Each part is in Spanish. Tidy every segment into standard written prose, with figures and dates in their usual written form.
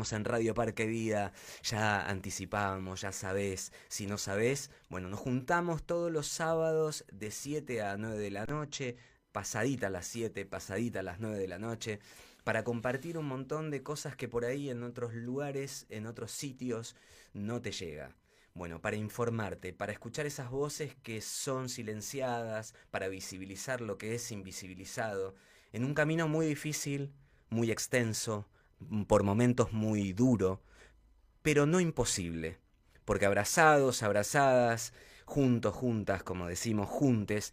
estamos en Radio Parque Vida, ya anticipábamos, ya sabés, si no sabés, bueno, nos juntamos todos los sábados de 7 a 9 de la noche, pasadita las 7, pasadita las 9 de la noche, para compartir un montón de cosas que por ahí en otros lugares, en otros sitios, no te llega. Bueno, para informarte, para escuchar esas voces que son silenciadas, para visibilizar lo que es invisibilizado, en un camino muy difícil, muy extenso, por momentos muy duro, pero no imposible, porque abrazados, abrazadas, juntos, juntas, como decimos, juntes,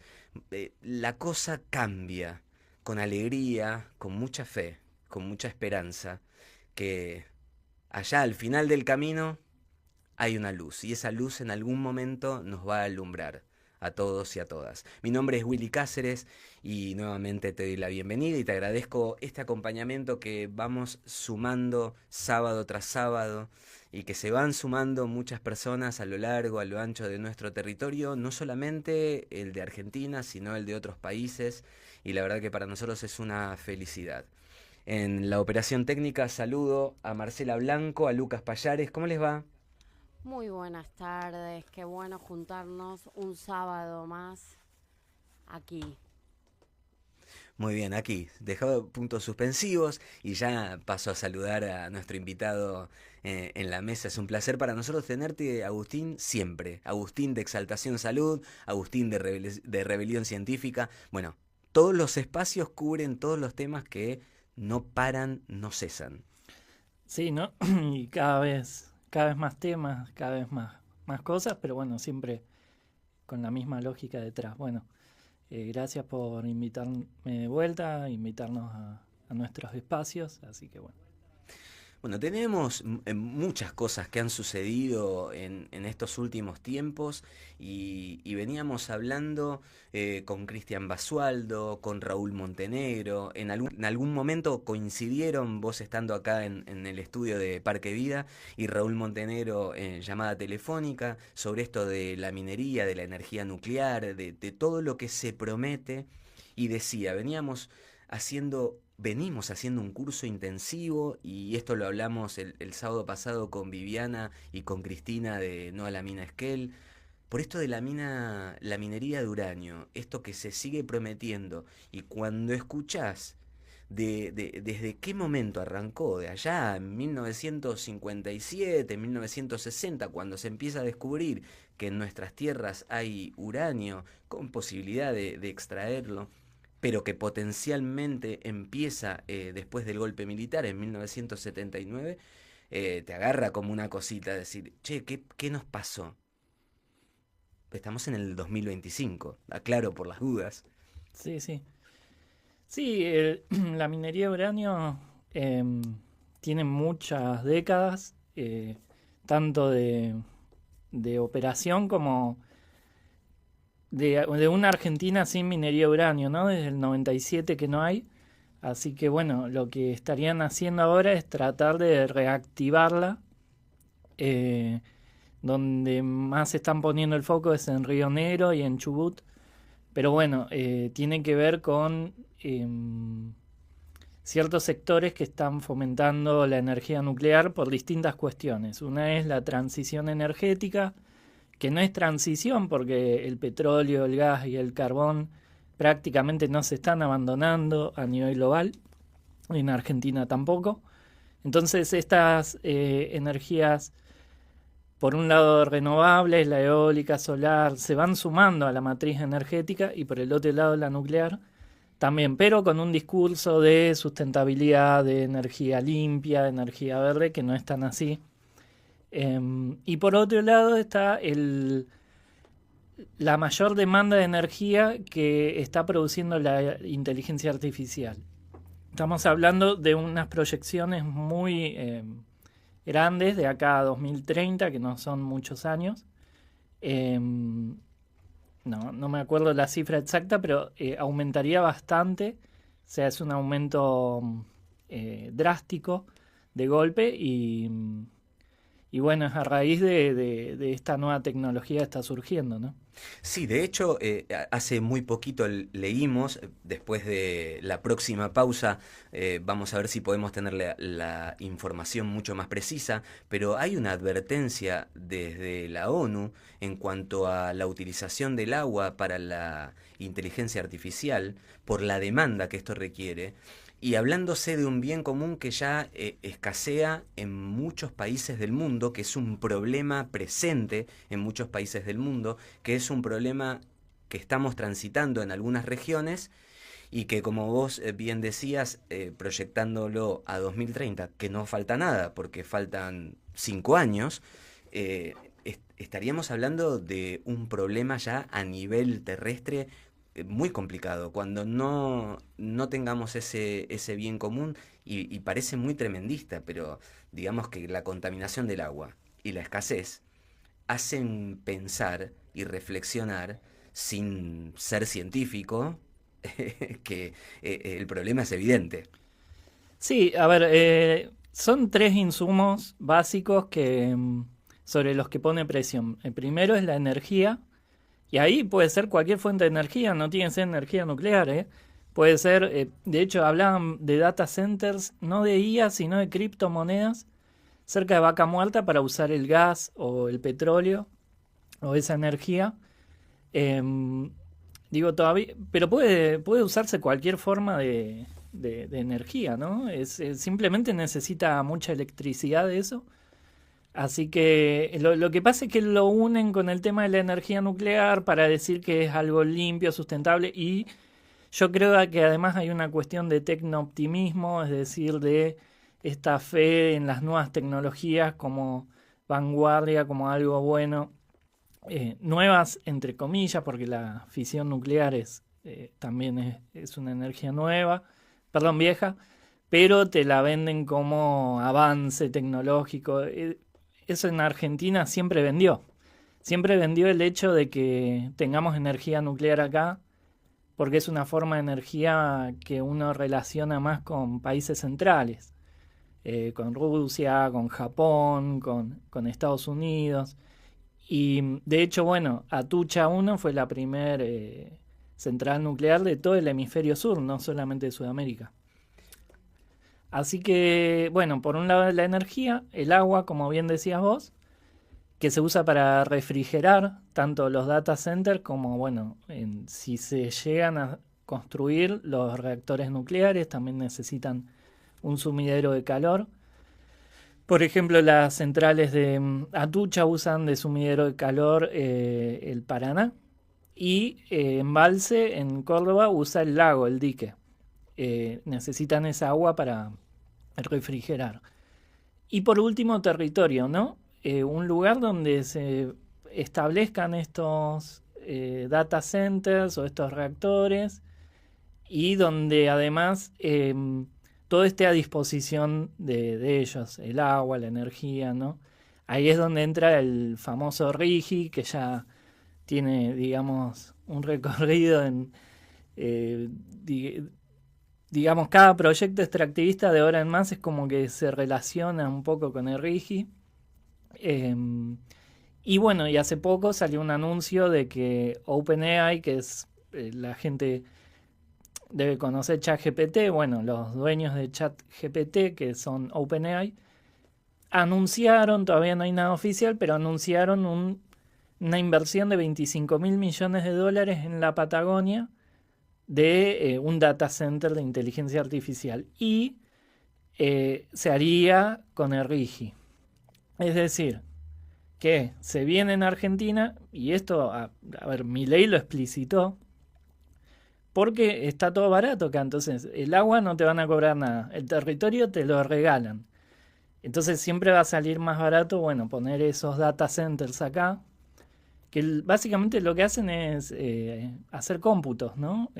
la cosa cambia, con alegría, con mucha fe, con mucha esperanza, que allá al final del camino hay una luz y esa luz en algún momento nos va a alumbrar a todos y a todas. Mi nombre es Willy Cáceres y nuevamente te doy la bienvenida y te agradezco este acompañamiento que vamos sumando sábado tras sábado y que se van sumando muchas personas a lo largo, a lo ancho de nuestro territorio, no solamente el de Argentina, sino el de otros países, y la verdad que para nosotros es una felicidad. En la operación técnica saludo a Marcela Blanco, a Lucas Payares. ¿Cómo les va? Muy buenas tardes, qué bueno juntarnos un sábado más aquí. Muy bien, aquí, dejado puntos suspensivos y ya paso a saludar a nuestro invitado en la mesa. Es un placer para nosotros tenerte, Agustín, siempre. Agustín de Exaltación Salud, Agustín de Rebelión Científica. Bueno, todos los espacios cubren todos los temas que no paran, no cesan. Sí, ¿no? Y cada vez más temas, cada vez más cosas, pero bueno, siempre con la misma lógica detrás. Bueno, gracias por invitarme de vuelta, invitarnos a nuestros espacios, así que bueno. Bueno, tenemos muchas cosas que han sucedido en estos últimos tiempos y veníamos hablando con Cristian Basualdo, con Raúl Montenegro. En algún momento coincidieron, vos estando acá en el estudio de Parque Vida y Raúl Montenegro en llamada telefónica sobre esto de la minería, de la energía nuclear, de todo lo que se promete. Y decía, venimos haciendo un curso intensivo y esto lo hablamos el sábado pasado con Viviana y con Cristina de No a la Mina Esquel, por esto de la minería de uranio, esto que se sigue prometiendo y cuando escuchás desde qué momento arrancó, de allá en 1957, 1960, cuando se empieza a descubrir que en nuestras tierras hay uranio con posibilidad de extraerlo, pero que potencialmente empieza después del golpe militar en 1979, te agarra como una cosita, decir, che, ¿qué nos pasó? Estamos en el 2025, aclaro por las dudas. Sí, sí. Sí, la minería de uranio tiene muchas décadas, tanto de operación como de una Argentina sin minería de uranio, ¿no? Desde el 97 que no hay. Así que bueno, lo que estarían haciendo ahora es tratar de reactivarla. eh, Donde más se están poniendo el foco es en Río Negro y en Chubut. Pero bueno, tiene que ver con ciertos sectores que están fomentando la energía nuclear por distintas cuestiones. Una es la transición energética, que no es transición porque el petróleo, el gas y el carbón prácticamente no se están abandonando a nivel global, en Argentina tampoco. Entonces estas energías, por un lado renovables, la eólica, solar, se van sumando a la matriz energética y por el otro lado la nuclear también, pero con un discurso de sustentabilidad, de energía limpia, de energía verde, que no es tan así. Y por otro lado está la mayor demanda de energía que está produciendo la inteligencia artificial. Estamos hablando de unas proyecciones muy grandes de acá a 2030, que no son muchos años. No me acuerdo la cifra exacta, pero aumentaría bastante. O sea, es un aumento drástico de golpe Y bueno, es a raíz de esta nueva tecnología que está surgiendo, ¿no? Sí, de hecho, hace muy poquito leímos, después de la próxima pausa, vamos a ver si podemos tener la información mucho más precisa, pero hay una advertencia desde la ONU en cuanto a la utilización del agua para la inteligencia artificial, por la demanda que esto requiere. Y hablándose de un bien común que ya escasea en muchos países del mundo, que es un problema presente en muchos países del mundo, que es un problema que estamos transitando en algunas regiones y que, como vos bien decías, proyectándolo a 2030, que no falta nada porque faltan 5 años, estaríamos hablando de un problema ya a nivel terrestre muy complicado, cuando no tengamos ese bien común y parece muy tremendista, pero digamos que la contaminación del agua y la escasez hacen pensar y reflexionar sin ser científico que el problema es evidente. Sí, a ver, son 3 insumos básicos sobre los que pone presión. El primero es la energía, y ahí puede ser cualquier fuente de energía, no tiene que ser energía nuclear, ¿eh? Puede ser, de hecho, hablaban de data centers, no de IA, sino de criptomonedas, cerca de Vaca Muerta para usar el gas o el petróleo o esa energía. Digo todavía, pero puede usarse cualquier forma de energía, ¿no? Simplemente necesita mucha electricidad de eso. Así que lo que pasa es que lo unen con el tema de la energía nuclear para decir que es algo limpio, sustentable, y yo creo que además hay una cuestión de tecnooptimismo, es decir, de esta fe en las nuevas tecnologías como vanguardia, como algo bueno, nuevas entre comillas, porque la fisión nuclear también es una energía nueva, perdón, vieja, pero te la venden como avance tecnológico. Eso en Argentina siempre vendió. Siempre vendió el hecho de que tengamos energía nuclear acá, porque es una forma de energía que uno relaciona más con países centrales, con Rusia, con Japón, con Estados Unidos. Y de hecho, bueno, Atucha 1 fue la primera central nuclear de todo el hemisferio sur, no solamente de Sudamérica. Así que, bueno, por un lado la energía, el agua, como bien decías vos, que se usa para refrigerar tanto los data centers como, bueno, si se llegan a construir los reactores nucleares, también necesitan un sumidero de calor. Por ejemplo, las centrales de Atucha usan de sumidero de calor el Paraná, y Embalse en Córdoba usa el lago, el dique. Necesitan esa agua para refrigerar. Y por último, territorio, ¿no? Un lugar donde se establezcan estos data centers o estos reactores, y donde además todo esté a disposición de ellos, el agua, la energía, ¿no? Ahí es donde entra el famoso RIGI, que ya tiene, digamos, un recorrido en... digamos, cada proyecto extractivista de ahora en más es como que se relaciona un poco con el RIGI. Y bueno, y hace poco salió un anuncio de que OpenAI, que es la gente debe conocer ChatGPT, bueno, los dueños de ChatGPT, que son OpenAI, anunciaron, todavía no hay nada oficial, pero anunciaron una inversión de $25 mil millones en la Patagonia de un data center de inteligencia artificial, y se haría con el RIGI. Es decir, que se viene en Argentina, y esto, a ver, Milei lo explicitó, porque está todo barato acá. Entonces el agua no te van a cobrar nada, el territorio te lo regalan. Entonces siempre va a salir más barato, bueno, poner esos data centers acá, que básicamente lo que hacen es hacer cómputos, ¿no?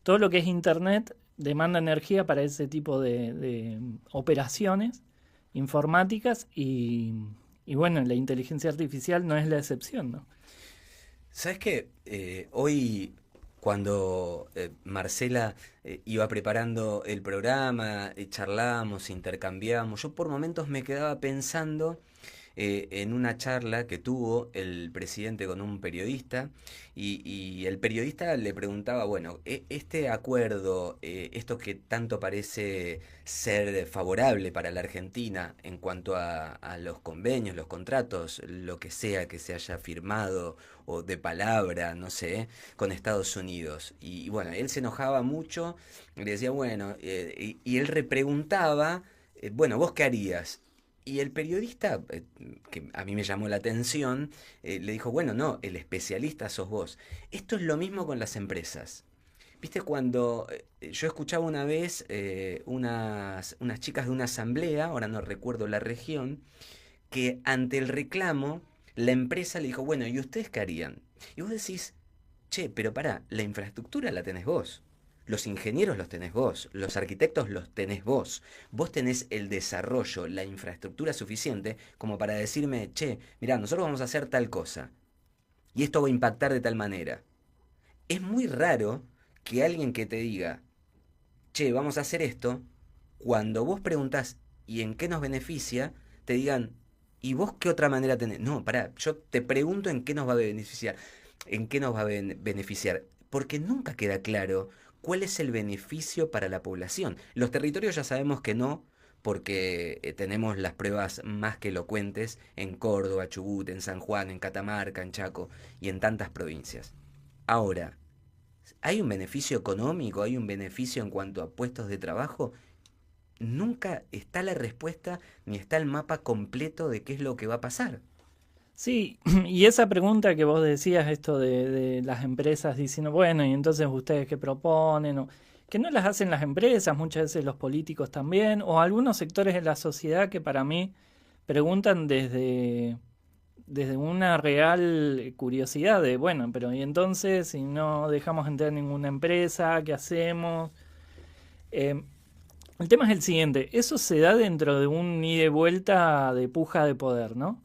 Todo lo que es internet demanda energía para ese tipo de operaciones informáticas, y bueno, la inteligencia artificial no es la excepción, ¿no? ¿Sabes qué? Hoy, cuando Marcela iba preparando el programa, charlábamos, intercambiábamos, yo por momentos me quedaba pensando en una charla que tuvo el presidente con un periodista y el periodista le preguntaba, bueno, este acuerdo, esto que tanto parece ser favorable para la Argentina en cuanto a los convenios, los contratos, lo que sea que se haya firmado o de palabra, no sé, con Estados Unidos. Y bueno, él se enojaba mucho y le decía, bueno, y él repreguntaba, bueno, ¿vos qué harías? Y el periodista, que a mí me llamó la atención, le dijo, bueno, no, el especialista sos vos. Esto es lo mismo con las empresas. ¿Viste cuando yo escuchaba una vez unas chicas de una asamblea, ahora no recuerdo la región, que ante el reclamo la empresa le dijo, bueno, ¿y ustedes qué harían? Y vos decís, che, pero pará, la infraestructura la tenés vos. Los ingenieros los tenés vos, los arquitectos los tenés vos. Vos tenés el desarrollo, la infraestructura suficiente como para decirme, che, mirá, nosotros vamos a hacer tal cosa. Y esto va a impactar de tal manera. Es muy raro que alguien que te diga, che, vamos a hacer esto, cuando vos preguntás, ¿y en qué nos beneficia? Te digan, ¿y vos qué otra manera tenés? No, pará, yo te pregunto en qué nos va a beneficiar. ¿En qué nos va a beneficiar? Porque nunca queda claro cuál es el beneficio para la población. Los territorios ya sabemos que no, porque tenemos las pruebas más que elocuentes en Córdoba, Chubut, en San Juan, en Catamarca, en Chaco y en tantas provincias. Ahora, ¿hay un beneficio económico? ¿Hay un beneficio en cuanto a puestos de trabajo? Nunca está la respuesta ni está el mapa completo de qué es lo que va a pasar. Sí, y esa pregunta que vos decías, esto de las empresas diciendo, bueno, y entonces ustedes qué proponen, o, que no las hacen las empresas, muchas veces los políticos también, o algunos sectores de la sociedad que para mí preguntan desde una real curiosidad de, bueno, pero y entonces si no dejamos entrar ninguna empresa, ¿qué hacemos? Eh, el tema es el siguiente, eso se da dentro de un ida y vuelta de puja de poder, ¿no?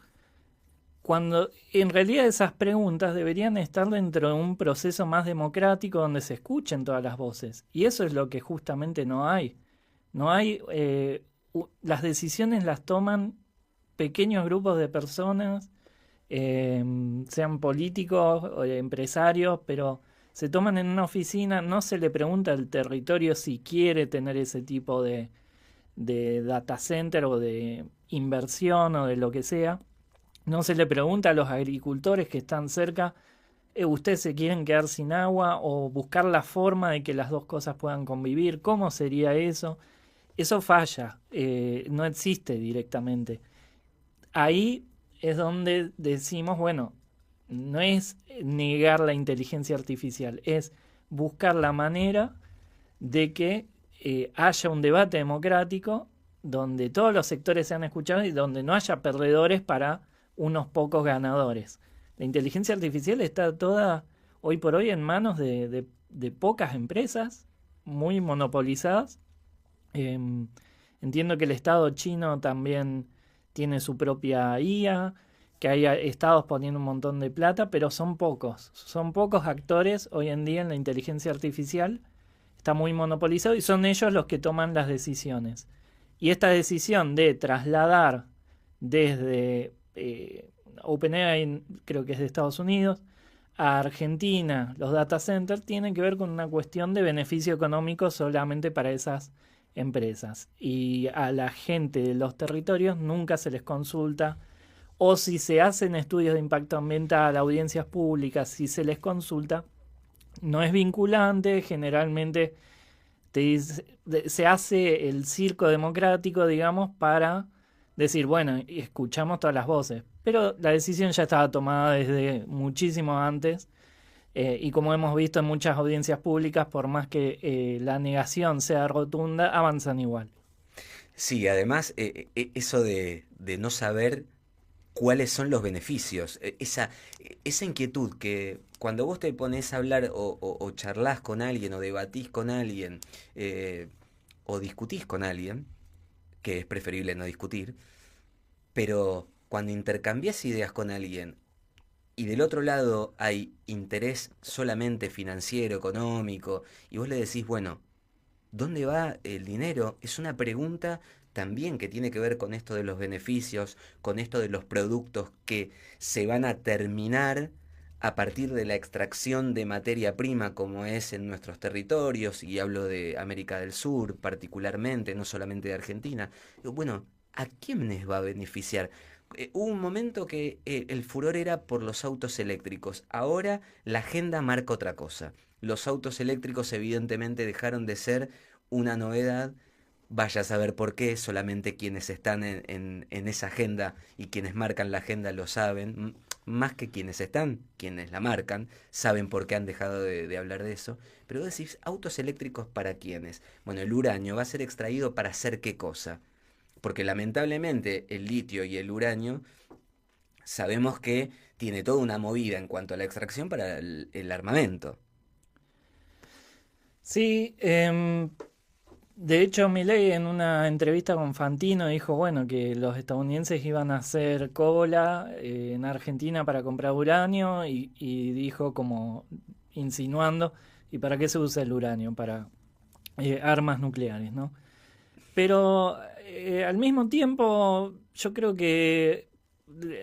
Cuando en realidad esas preguntas deberían estar dentro de un proceso más democrático donde se escuchen todas las voces. Y eso es lo que justamente no hay. No hay, las decisiones las toman pequeños grupos de personas, sean políticos o empresarios, pero se toman en una oficina, no se le pregunta al territorio si quiere tener ese tipo de data center o de inversión o de lo que sea. No se le pregunta a los agricultores que están cerca, ¿ustedes se quieren quedar sin agua o buscar la forma de que las dos cosas puedan convivir? ¿Cómo sería eso? Eso falla, no existe directamente. Ahí es donde decimos, bueno, no es negar la inteligencia artificial, es buscar la manera de que haya un debate democrático donde todos los sectores sean escuchados y donde no haya perdedores para unos pocos ganadores. La inteligencia artificial está toda hoy por hoy en manos de pocas empresas muy monopolizadas. Entiendo que el Estado chino también tiene su propia IA, que hay estados poniendo un montón de plata, pero son pocos actores hoy en día en la inteligencia artificial, está muy monopolizado y son ellos los que toman las decisiones. Y esta decisión de trasladar desde OpenAI, creo que es de Estados Unidos, a Argentina, los data centers, tienen que ver con una cuestión de beneficio económico solamente para esas empresas. Y a la gente de los territorios nunca se les consulta, o si se hacen estudios de impacto ambiental, audiencias públicas, si se les consulta, no es vinculante, generalmente se hace el circo democrático, digamos, para decir, bueno, escuchamos todas las voces, pero la decisión ya estaba tomada desde muchísimo antes, y como hemos visto en muchas audiencias públicas, por más que la negación sea rotunda, avanzan igual. Sí, además, eso de no saber cuáles son los beneficios, esa inquietud que cuando vos te pones a hablar o charlas con alguien o debatís con alguien o discutís con alguien, que es preferible no discutir, pero cuando intercambias ideas con alguien y del otro lado hay interés solamente financiero, económico, y vos le decís, bueno, ¿Dónde va el dinero? Es una pregunta también que tiene que ver con esto de los beneficios, con esto de los productos que se van a terminar a partir de la extracción de materia prima como es en nuestros territorios, y hablo de América del Sur particularmente, no solamente de Argentina. Bueno, ¿a quiénes va a beneficiar? Hubo un momento que el furor era por los autos eléctricos, ahora la agenda marca otra cosa. Los autos eléctricos evidentemente dejaron de ser una novedad. Vaya a saber por qué, solamente quienes están en esa agenda y quienes marcan la agenda lo saben, más que quienes están, quienes la marcan, saben por qué han dejado de hablar de eso. Pero vos decís, ¿autos eléctricos para quiénes? Bueno, el uranio va a ser extraído para hacer qué cosa. Porque lamentablemente el litio y el uranio sabemos que tiene toda una movida en cuanto a la extracción para el armamento. Sí, de hecho, Milei en una entrevista con Fantino dijo, bueno, que los estadounidenses iban a hacer cola en Argentina para comprar uranio y dijo como insinuando, ¿y para qué se usa el uranio? Para armas nucleares, ¿no? Pero al mismo tiempo, yo creo que,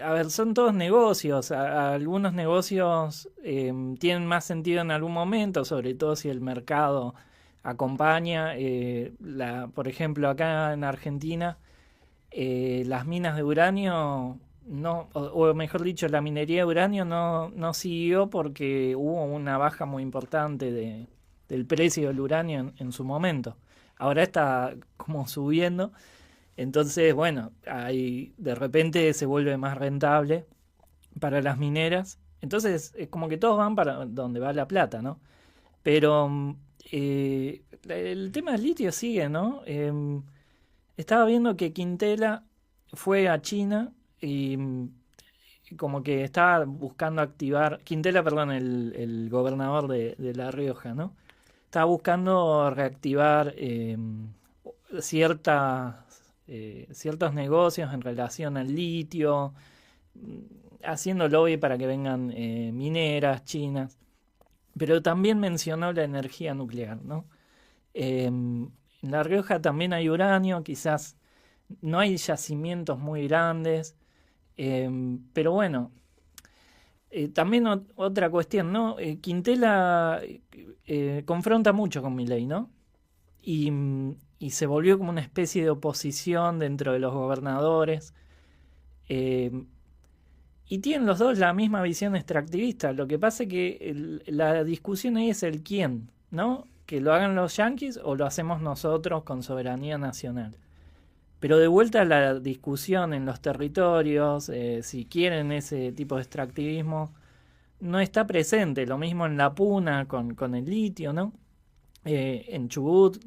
a ver, son todos negocios. Algunos negocios tienen más sentido en algún momento, sobre todo si el mercado acompaña. Por ejemplo, acá en Argentina, las minas de uranio, no, o mejor dicho, la minería de uranio no siguió porque hubo una baja muy importante del precio del uranio en su momento. Ahora está como subiendo, entonces, bueno, ahí de repente se vuelve más rentable para las mineras. Entonces, es como que todos van para donde va la plata, ¿no? Pero el tema del litio sigue, ¿no? Estaba viendo que Quintela fue a China y como que estaba buscando activar, Quintela, perdón, el gobernador de La Rioja, ¿no? Estaba buscando reactivar ciertas, ciertos negocios en relación al litio, haciendo lobby para que vengan mineras chinas, pero también mencionó la energía nuclear, ¿no? En La Rioja también hay uranio, quizás no hay yacimientos muy grandes, pero bueno, también otra cuestión, ¿no? Quintela confronta mucho con Milei, ¿no? Y se volvió como una especie de oposición dentro de los gobernadores. eh, y tienen los dos la misma visión extractivista. Lo que pasa es que la discusión ahí es el quién, ¿no? Que lo hagan los yanquis o lo hacemos nosotros con soberanía nacional. Pero de vuelta a la discusión en los territorios, si quieren ese tipo de extractivismo, no está presente. Lo mismo en La Puna con el litio, ¿no? En Chubut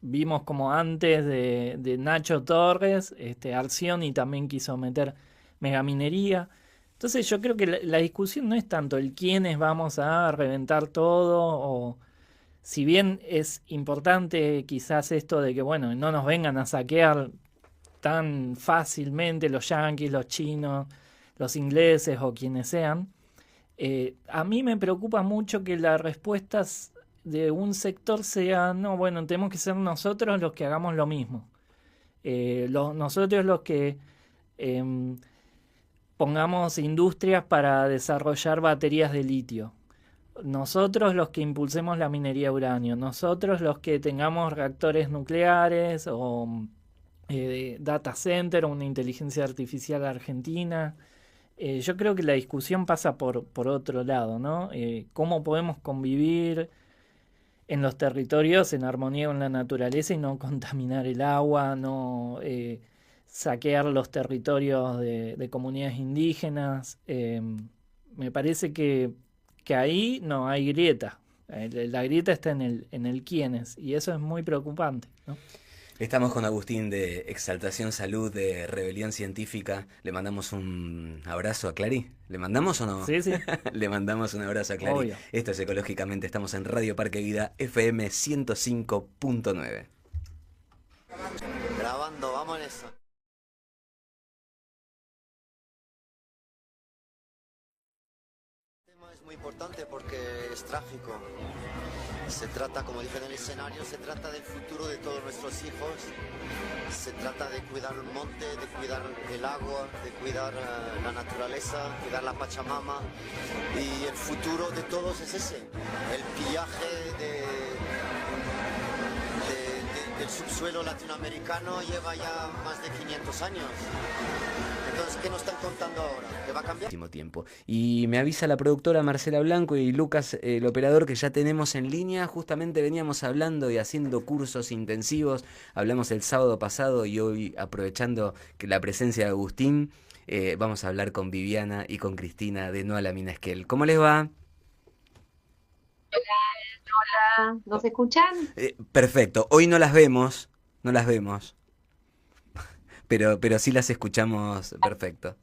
vimos como antes de Nacho Torres, Arcioni también quiso meter megaminería. Entonces yo creo que la discusión no es tanto el quiénes vamos a reventar todo, o si bien es importante quizás esto de que, bueno, no nos vengan a saquear tan fácilmente los yanquis, los chinos, los ingleses o quienes sean, a mí me preocupa mucho que las respuestas de un sector sea, no, bueno, tenemos que ser nosotros los que hagamos lo mismo. Nosotros los que pongamos industrias para desarrollar baterías de litio. Nosotros los que impulsemos la minería de uranio. Nosotros los que tengamos reactores nucleares o data center o una inteligencia artificial argentina. Yo creo que la discusión pasa por otro lado, ¿no? ¿Cómo podemos convivir en los territorios en armonía con la naturaleza y no contaminar el agua, no saquear los territorios de comunidades indígenas? Me parece que ahí no hay grieta. La grieta está en el quiénes, y eso es muy preocupante, ¿no? Estamos con Agustín de Exaltación Salud de Rebelión Científica. Le mandamos un abrazo a Clary. ¿Le mandamos o no? Sí, sí. Le mandamos un abrazo a Clary. Obvio. Esto es Ecológicamente. Estamos en Radio Parque Vida FM 105.9. Grabando, vamos en eso. El tema es muy importante porque es trágico. Se trata, como dije en el escenario, se trata del futuro de todos nuestros hijos. Se trata de cuidar el monte, de cuidar el agua, de cuidar la naturaleza, cuidar la Pachamama. Y el futuro de todos es ese, el pillaje del subsuelo latinoamericano lleva ya más de 500 años. Entonces, ¿qué nos están contando ahora? ¿Que va a cambiar? Tiempo. Y me avisa la productora Marcela Blanco y Lucas, el operador, que ya tenemos en línea. Justamente veníamos hablando y haciendo cursos intensivos. Hablamos el sábado pasado y hoy, aprovechando que la presencia de Agustín, vamos a hablar con Viviana y con Cristina de No a la Mina Esquel. ¿Cómo les va? Hola, ¿nos escuchan? Perfecto. Hoy no las vemos, pero sí las escuchamos perfecto.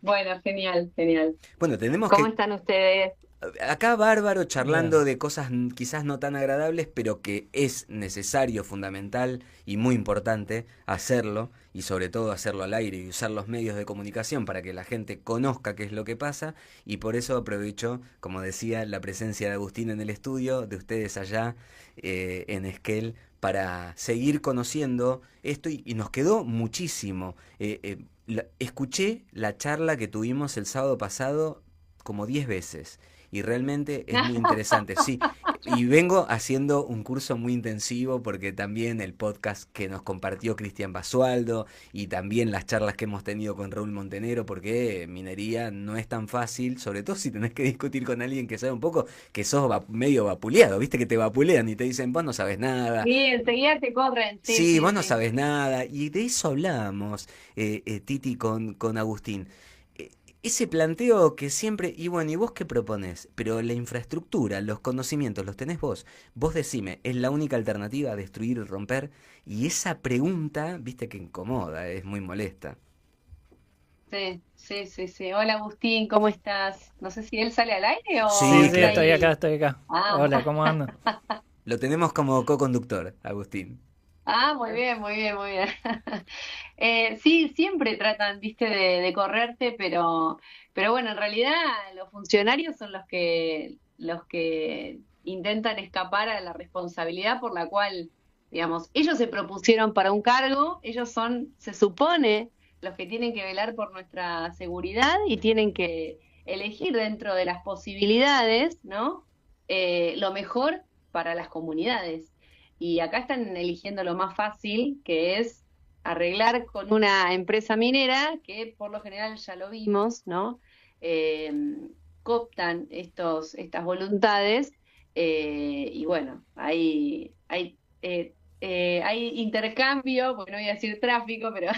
Bueno, genial, genial. Bueno, tenemos ¿Cómo que... están ustedes? Acá bárbaro, charlando Bien. de cosas quizás no tan agradables, pero que es necesario, fundamental y muy importante hacerlo, y sobre todo hacerlo al aire y usar los medios de comunicación para que la gente conozca qué es lo que pasa, y por eso aprovecho, como decía, la presencia de Agustín en el estudio, de ustedes allá en Esquel, para seguir conociendo esto, y nos quedó muchísimo. Escuché la charla que tuvimos el sábado pasado como 10 veces. Y realmente es muy interesante, sí. Y vengo haciendo un curso muy intensivo porque también el podcast que nos compartió Cristian Basualdo y también las charlas que hemos tenido con Raúl Montenegro, porque minería no es tan fácil, sobre todo si tenés que discutir con alguien que sabe un poco, que sos medio vapuleado, viste que te vapulean y te dicen, vos no sabes nada. Sí, enseguida te corren. Sí, Sí, sí, vos no sí. sabes nada. Y de eso hablábamos, Titi, con Agustín. Ese planteo que siempre, y bueno, ¿y vos qué proponés? Pero la infraestructura, los conocimientos, los tenés vos. Vos decime, ¿es la única alternativa a destruir y romper? Y esa pregunta, viste que incomoda, es muy molesta. Sí, sí, sí, sí. Hola Agustín, ¿cómo estás? No sé si él sale al aire o Sí, Sí, sí, está claro. estoy acá, ahí. estoy acá. Ah, Hola, ¿cómo andan? Lo tenemos como co-conductor, Agustín. muy bien, muy bien, muy bien. Sí, siempre tratan, viste, de correrte, pero bueno, en realidad los funcionarios son los que intentan escapar a la responsabilidad por la cual, digamos, ellos se propusieron para un cargo, ellos son, se supone, los que tienen que velar por nuestra seguridad y tienen que elegir dentro de las posibilidades, ¿no? Lo mejor para las comunidades. Y acá están eligiendo lo más fácil, que es arreglar con una empresa minera, que por lo general ya lo vimos, ¿no? Eh, Cooptan estas voluntades, y bueno, hay intercambio, porque no voy a decir tráfico, pero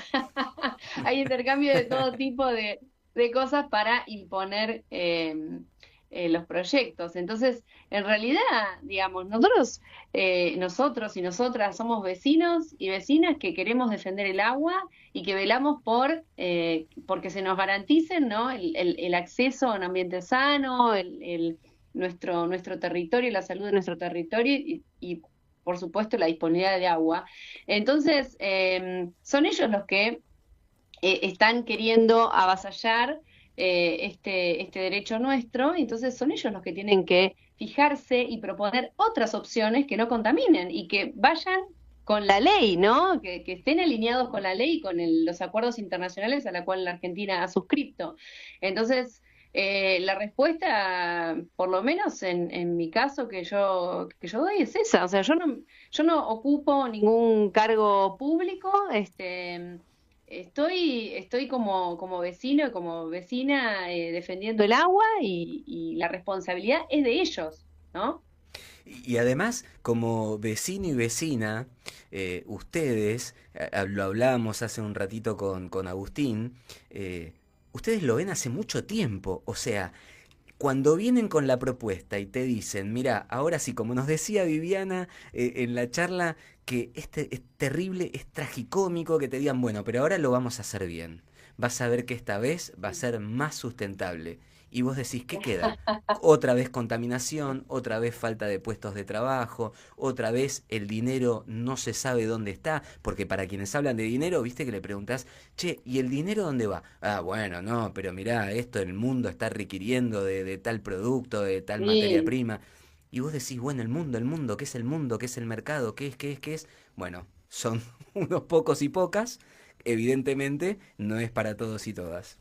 hay intercambio de todo tipo de cosas para imponer los proyectos. Entonces, en realidad, digamos, nosotros y nosotras somos vecinos y vecinas que queremos defender el agua y que velamos porque se nos garanticen, ¿no? el acceso a un ambiente sano, nuestro territorio, la salud de nuestro territorio y por supuesto la disponibilidad de agua. Entonces, son ellos los que están queriendo avasallar este derecho nuestro, y entonces son ellos los que tienen que fijarse y proponer otras opciones que no contaminen y que vayan con la ley, ¿no? Que estén alineados con la ley y con los acuerdos internacionales a la cual la Argentina ha suscrito. Entonces, la respuesta, por lo menos en mi caso que yo doy es esa. O sea, yo no ocupo ningún cargo público, estoy como vecino y como vecina defendiendo el agua y la responsabilidad es de ellos, ¿no? Y además, como vecino y vecina, ustedes, lo hablábamos hace un ratito con Agustín, ustedes lo ven hace mucho tiempo, o sea, cuando vienen con la propuesta y te dicen, mira, ahora sí, como nos decía Viviana en la charla, que es terrible, es tragicómico que te digan, bueno, pero ahora lo vamos a hacer bien. Vas a ver que esta vez va a ser más sustentable. Y vos decís, ¿qué queda? Otra vez contaminación, otra vez falta de puestos de trabajo, otra vez el dinero no se sabe dónde está, porque para quienes hablan de dinero, viste que le preguntás, che, ¿y el dinero dónde va? Ah, bueno, no, pero mirá, esto el mundo está requiriendo de tal producto, de tal materia Sí, prima. Y vos decís, bueno, el mundo, ¿qué es el mundo? ¿Qué es el mercado? ¿Qué es, qué es, qué es? Bueno, son unos pocos y pocas, evidentemente no es para todos y todas.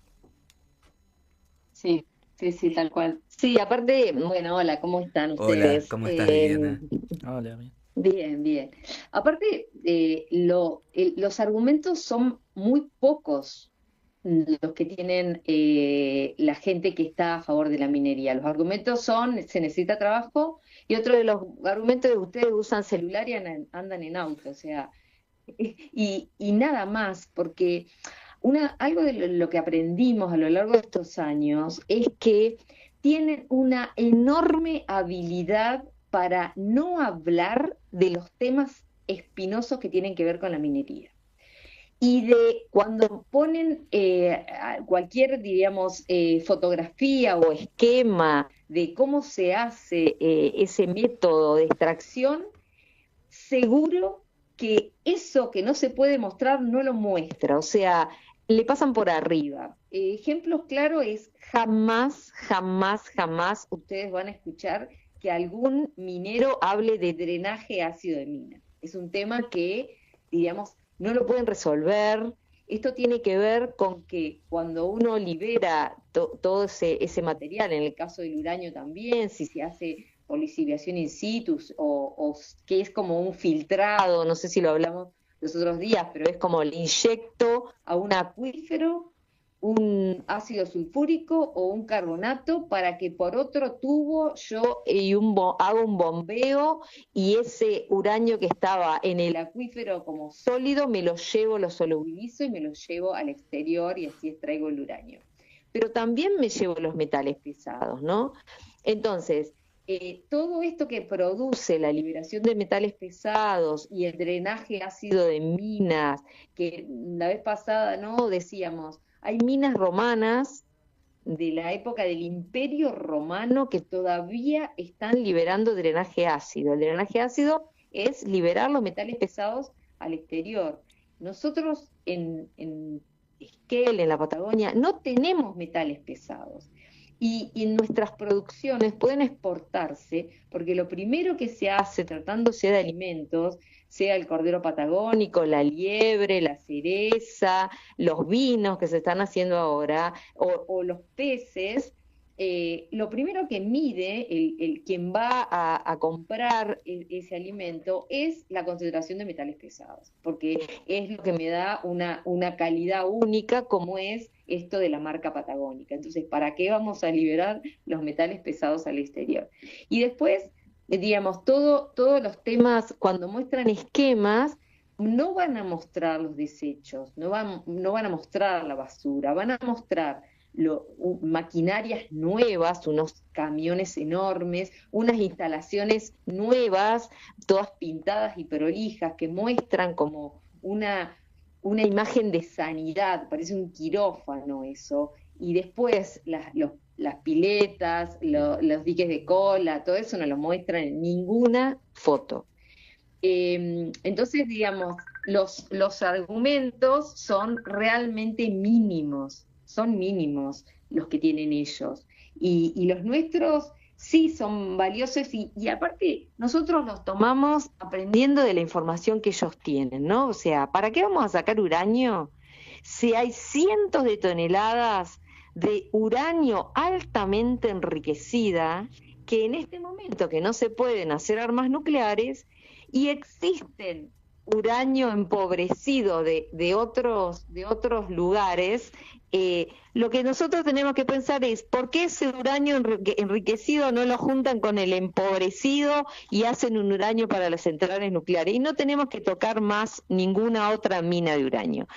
sí, sí, sí, tal cual. Sí, aparte, bueno, hola, ¿cómo están Hola, ustedes? ¿cómo estás, Viviana? Hola, bien. Bien, bien. Aparte, los argumentos son muy pocos los que tienen la gente que está a favor de la minería. Los argumentos son, se necesita trabajo, y otro de los argumentos es ustedes usan celular y andan en auto, o sea, y nada más, porque algo de lo que aprendimos a lo largo de estos años es que tienen una enorme habilidad para no hablar de los temas espinosos que tienen que ver con la minería. Y de cuando ponen cualquier, diríamos, fotografía o esquema de cómo se hace ese método de extracción, seguro que eso que no se puede mostrar no lo muestra, o sea, le pasan por arriba. Ejemplos claros es jamás, jamás, jamás ustedes van a escuchar que algún minero hable de drenaje ácido de mina. Es un tema que, digamos, no lo pueden resolver. Esto tiene que ver con que cuando uno libera todo ese material, en el caso del uranio también, si se hace por lisiviación in situ o que es como un filtrado, no sé si lo hablamos los otros días, pero es como le inyecto a un acuífero un ácido sulfúrico o un carbonato para que por otro tubo yo hago un bombeo y ese uranio que estaba en el acuífero como sólido me lo llevo, lo solubilizo y me lo llevo al exterior y así extraigo el uranio. Pero también me llevo los metales pesados, ¿no? Entonces, todo esto que produce la liberación de metales pesados y el drenaje ácido de minas, que la vez pasada, ¿no? Decíamos, hay minas romanas de la época del Imperio Romano que todavía están liberando drenaje ácido. El drenaje ácido es liberar los metales pesados al exterior. Nosotros en Esquel, en la Patagonia, no tenemos metales pesados. Y en nuestras producciones pueden exportarse, porque lo primero que se hace tratándose de alimentos, sea el cordero patagónico, la liebre, la cereza, los vinos que se están haciendo ahora, o los peces, lo primero que mide quien va a comprar ese alimento es la concentración de metales pesados, porque es lo que me da una calidad única como es esto de la marca patagónica. Entonces, ¿para qué vamos a liberar los metales pesados al exterior? Y después, digamos, todos los temas, cuando muestran esquemas, no van a mostrar los desechos, no van a mostrar la basura, van a mostrar maquinarias nuevas, unos camiones enormes, unas instalaciones nuevas, todas pintadas y prolijas, que muestran como una imagen de sanidad, parece un quirófano eso, y después las piletas, los diques de cola, todo eso no lo muestran en ninguna foto. Entonces, digamos, los argumentos son realmente mínimos, son mínimos los que tienen ellos. Y los nuestros sí son valiosos y aparte nosotros los tomamos aprendiendo de la información que ellos tienen, ¿no? O sea, ¿para qué vamos a sacar uranio si hay cientos de toneladas de uranio altamente enriquecida que en este momento que no se pueden hacer armas nucleares y existen uranio empobrecido de otros lugares? Lo que nosotros tenemos que pensar es ¿por qué ese uranio enriquecido no lo juntan con el empobrecido y hacen un uranio para las centrales nucleares? Y no tenemos que tocar más ninguna otra mina de uranio.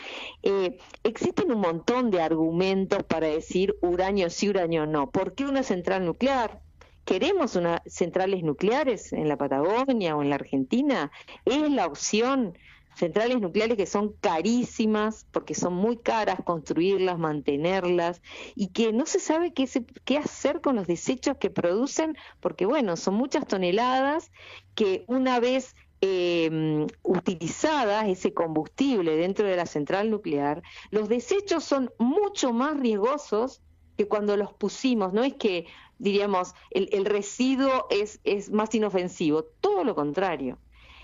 Existen un montón de argumentos para decir uranio sí, uranio no. ¿Por qué una central nuclear? ¿Queremos centrales nucleares en la Patagonia o en la Argentina? ¿Es la opción? centrales nucleares que son carísimas, porque son muy caras construirlas, mantenerlas, y que no se sabe qué hacer con los desechos que producen, porque bueno, son muchas toneladas que una vez utilizadas, ese combustible dentro de la central nuclear, los desechos son mucho más riesgosos que cuando los pusimos. No es que, diríamos, el residuo es más inofensivo, todo lo contrario.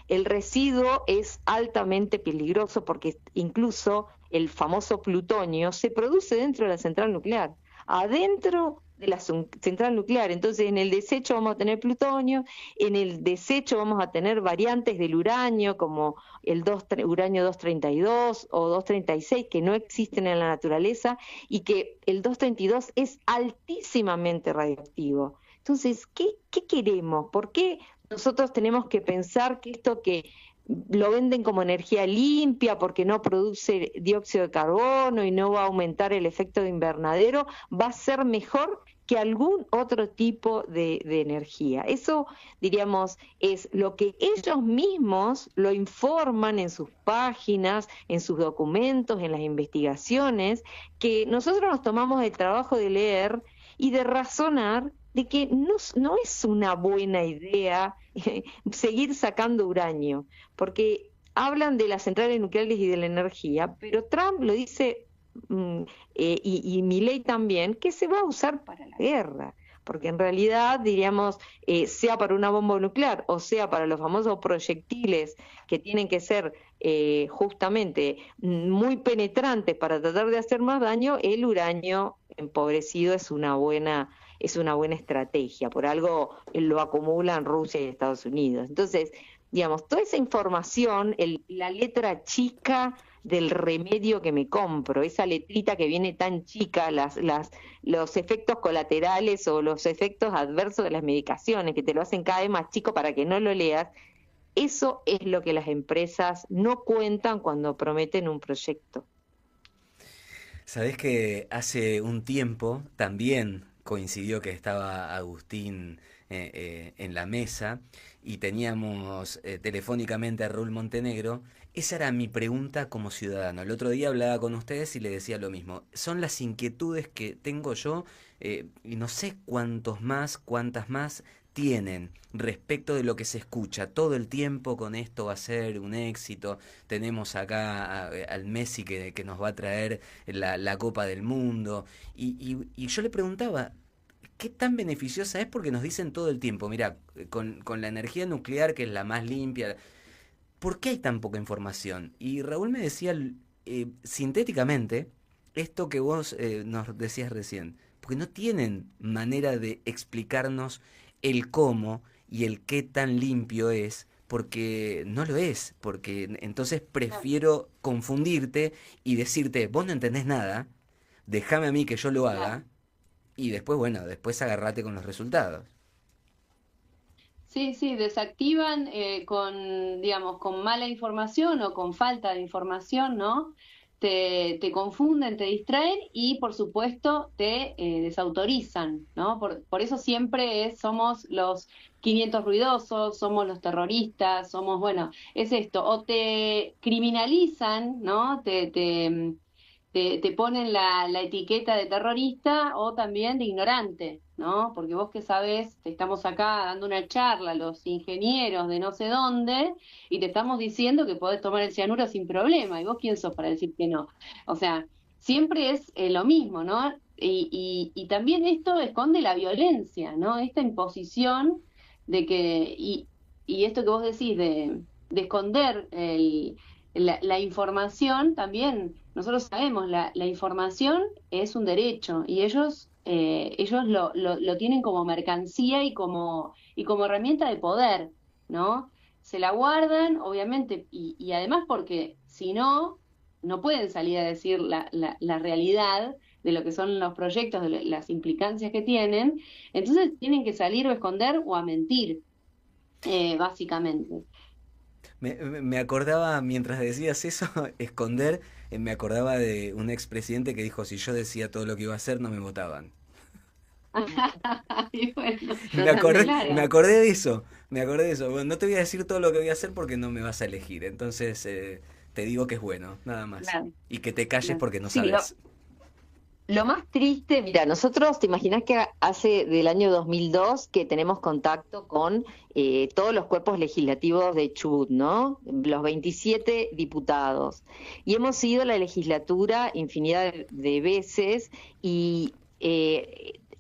El residuo es altamente peligroso porque incluso el famoso plutonio se produce dentro de la central nuclear, adentro de la central nuclear. Entonces, en el desecho vamos a tener plutonio, en el desecho vamos a tener variantes del uranio, como el uranio 232 o 236, que no existen en la naturaleza, y que el 232 es altísimamente radioactivo. Entonces, ¿qué queremos? ¿Por qué nosotros tenemos que pensar que esto que lo venden como energía limpia porque no produce dióxido de carbono y no va a aumentar el efecto de invernadero, va a ser mejor que algún otro tipo de energía? Eso, diríamos, es lo que ellos mismos lo informan en sus páginas, en sus documentos, en las investigaciones, que nosotros nos tomamos el trabajo de leer y de razonar de que no es una buena idea seguir sacando uranio, porque hablan de las centrales nucleares y de la energía, pero Trump lo dice, y Milei también, que se va a usar para la guerra, porque en realidad, diríamos, sea para una bomba nuclear o sea para los famosos proyectiles que tienen que ser justamente muy penetrantes para tratar de hacer más daño, el uranio empobrecido es una buena estrategia, por algo lo acumulan Rusia y Estados Unidos. Entonces, digamos, toda esa información, la letra chica del remedio que me compro, esa letrita que viene tan chica, los efectos colaterales o los efectos adversos de las medicaciones, que te lo hacen cada vez más chico para que no lo leas, eso es lo que las empresas no cuentan cuando prometen un proyecto. Sabés que hace un tiempo también coincidió que estaba Agustín en la mesa y teníamos telefónicamente a Raúl Montenegro. Esa era mi pregunta como ciudadano. El otro día hablaba con ustedes y le decía lo mismo. Son las inquietudes que tengo yo y no sé cuántas más tienen respecto de lo que se escucha todo el tiempo con esto va a ser un éxito. Tenemos acá al Messi que nos va a traer la Copa del Mundo. Y yo le preguntaba, ¿qué tan beneficiosa es? Porque nos dicen todo el tiempo, mira, con la energía nuclear, que es la más limpia, ¿por qué hay tan poca información? Y Raúl me decía sintéticamente esto que vos nos decías recién, porque no tienen manera de explicarnos el cómo y el qué tan limpio es, porque no lo es, porque entonces prefiero confundirte y decirte, vos no entendés nada, déjame a mí que yo lo haga, y después, bueno, después agarrate con los resultados. Sí, desactivan digamos, con mala información o con falta de información, ¿no? Te confunden, te distraen y, por supuesto, te desautorizan, ¿no? Por eso siempre somos los 500 ruidosos, somos los terroristas, somos, bueno, es esto, o te criminalizan, ¿no? Te ponen la etiqueta de terrorista o también de ignorante, ¿no? Porque vos que sabés, te estamos acá dando una charla, los ingenieros de no sé dónde, y te estamos diciendo que podés tomar el cianuro sin problema, y vos quién sos para decir que no. O sea, siempre es lo mismo, ¿no? Y también esto esconde la violencia, ¿no? Esta imposición de que, y esto que vos decís de esconder la información también, nosotros sabemos, la información es un derecho y ellos lo tienen como mercancía y como herramienta de poder, ¿no? Se la guardan, obviamente, y además porque si no, no pueden salir a decir la realidad de lo que son los proyectos, de las implicancias que tienen, entonces tienen que salir o a esconder o a mentir, básicamente. Me acordaba, mientras decías eso, esconder, me acordaba de un expresidente que dijo, si yo decía todo lo que iba a hacer, no me votaban. Y bueno, Me acordé, me claro, acordé de eso, me acordé de eso. Bueno, no te voy a decir todo lo que voy a hacer porque no me vas a elegir. Entonces te digo que es bueno, nada más. claro, Y que te calles claro. porque no Sí, sabes. lo más triste, mira, nosotros, te imaginas que hace del año 2002 que tenemos contacto con todos los cuerpos legislativos de Chubut, ¿no? Los 27 diputados. Y hemos ido a la legislatura infinidad de veces y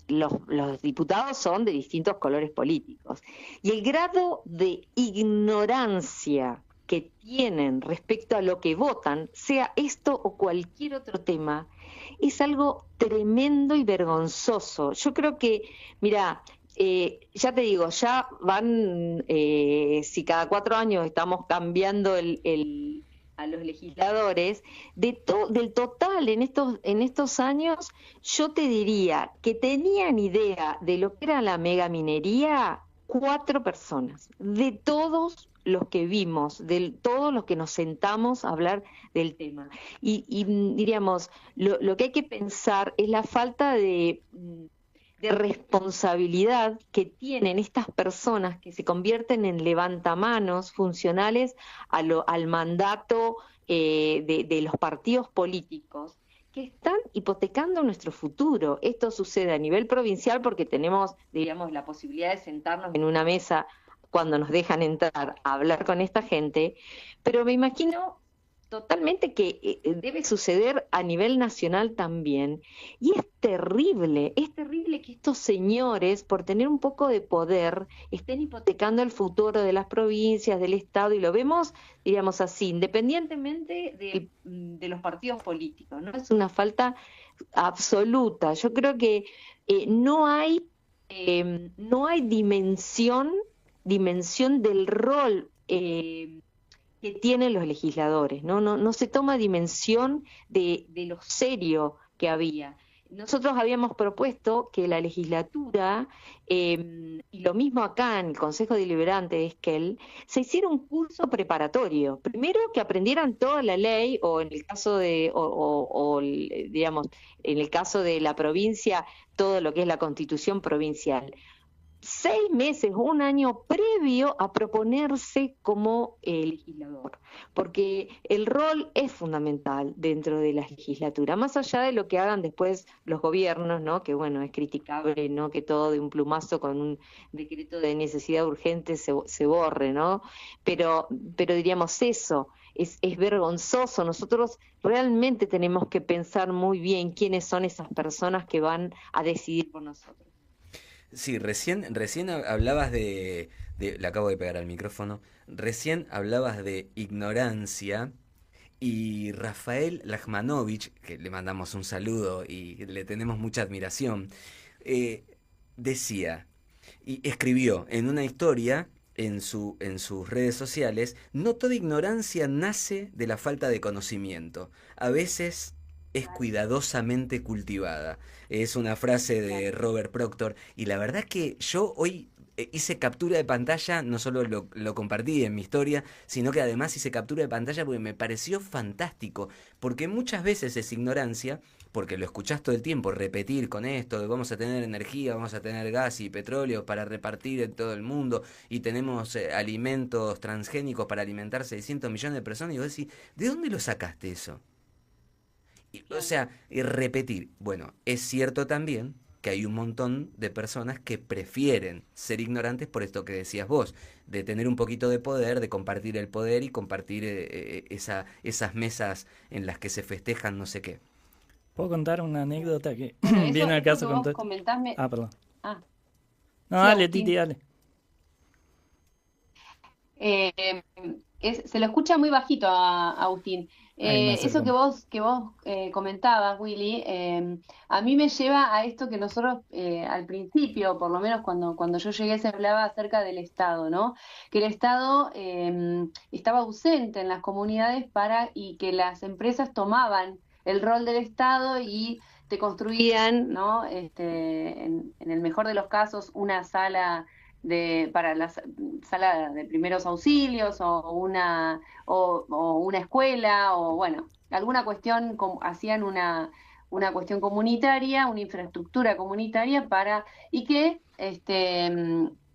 los diputados son de distintos colores políticos. Y el grado de ignorancia que tienen respecto a lo que votan, sea esto o cualquier otro tema, es algo tremendo y vergonzoso. Yo creo que, mira, ya te digo, ya van, si cada 4 años estamos cambiando a los legisladores, del total en estos años, yo te diría que tenían idea de lo que era la megaminería 4 personas, de todos los que vimos, de todos los que nos sentamos a hablar del tema. Y diríamos, lo que hay que pensar es la falta de responsabilidad que tienen estas personas que se convierten en levantamanos funcionales al mandato de los partidos políticos que están hipotecando nuestro futuro. Esto sucede a nivel provincial porque tenemos, digamos, la posibilidad de sentarnos en una mesa cuando nos dejan entrar a hablar con esta gente, pero me imagino totalmente que debe suceder a nivel nacional también. Y es terrible que estos señores, por tener un poco de poder, estén hipotecando el futuro de las provincias, del Estado, y lo vemos, diríamos así, independientemente de los partidos políticos, ¿no? Es una falta absoluta. Yo creo que no hay dimensión del rol que tienen los legisladores, ¿no? No se toma dimensión de lo serio que había. Nosotros habíamos propuesto que la legislatura, y lo mismo acá en el Consejo Deliberante de Esquel, se hiciera un curso preparatorio. Primero que aprendieran toda la ley, o en el caso digamos, en el caso de la provincia, todo lo que es la Constitución provincial. 6 meses o un año previo a proponerse como legislador, porque el rol es fundamental dentro de la legislatura, más allá de lo que hagan después los gobiernos, ¿no? Que bueno, es criticable, ¿no? Que todo de un plumazo con un decreto de necesidad urgente se borre, ¿no? Pero diríamos eso. Es vergonzoso. Nosotros realmente tenemos que pensar muy bien quiénes son esas personas que van a decidir por nosotros. Sí, recién hablabas le acabo de pegar al micrófono, recién hablabas de ignorancia y Rafael Lajmanovich, que le mandamos un saludo y le tenemos mucha admiración, eh, decía y escribió en una historia en sus redes sociales, no toda ignorancia nace de la falta de conocimiento, a veces es cuidadosamente cultivada. Es una frase de Robert Proctor y la verdad que yo hoy hice captura de pantalla, no solo lo compartí en mi historia, sino que además hice captura de pantalla porque me pareció fantástico, porque muchas veces es ignorancia, porque lo escuchás todo el tiempo repetir con esto, de vamos a tener energía, vamos a tener gas y petróleo para repartir en todo el mundo, y tenemos alimentos transgénicos para alimentar 600 millones de personas, y vos decís, ¿de dónde lo sacaste eso? O sea, y repetir. Bueno, es cierto también que hay un montón de personas que prefieren ser ignorantes por esto que decías vos, de tener un poquito de poder, de compartir el poder y compartir esas mesas en las que se festejan no sé qué. ¿Puedo contar una anécdota que Bueno, viene al eso caso que con vos todo? comentás Ah, perdón. Ah, No, sí, dale, Agustín. Titi, dale. Eh, se lo escucha muy bajito a Agustín. Ahí me Eso acerco. que vos comentabas, Willy, a mí me lleva a esto que nosotros al principio, por lo menos cuando yo llegué, se hablaba acerca del Estado, ¿no? Que el Estado estaba ausente en las comunidades y que las empresas tomaban el rol del Estado y te construían, ¿no? En el mejor de los casos, una sala para la sala de primeros auxilios o una escuela o bueno, alguna cuestión, hacían una cuestión comunitaria, una infraestructura comunitaria y que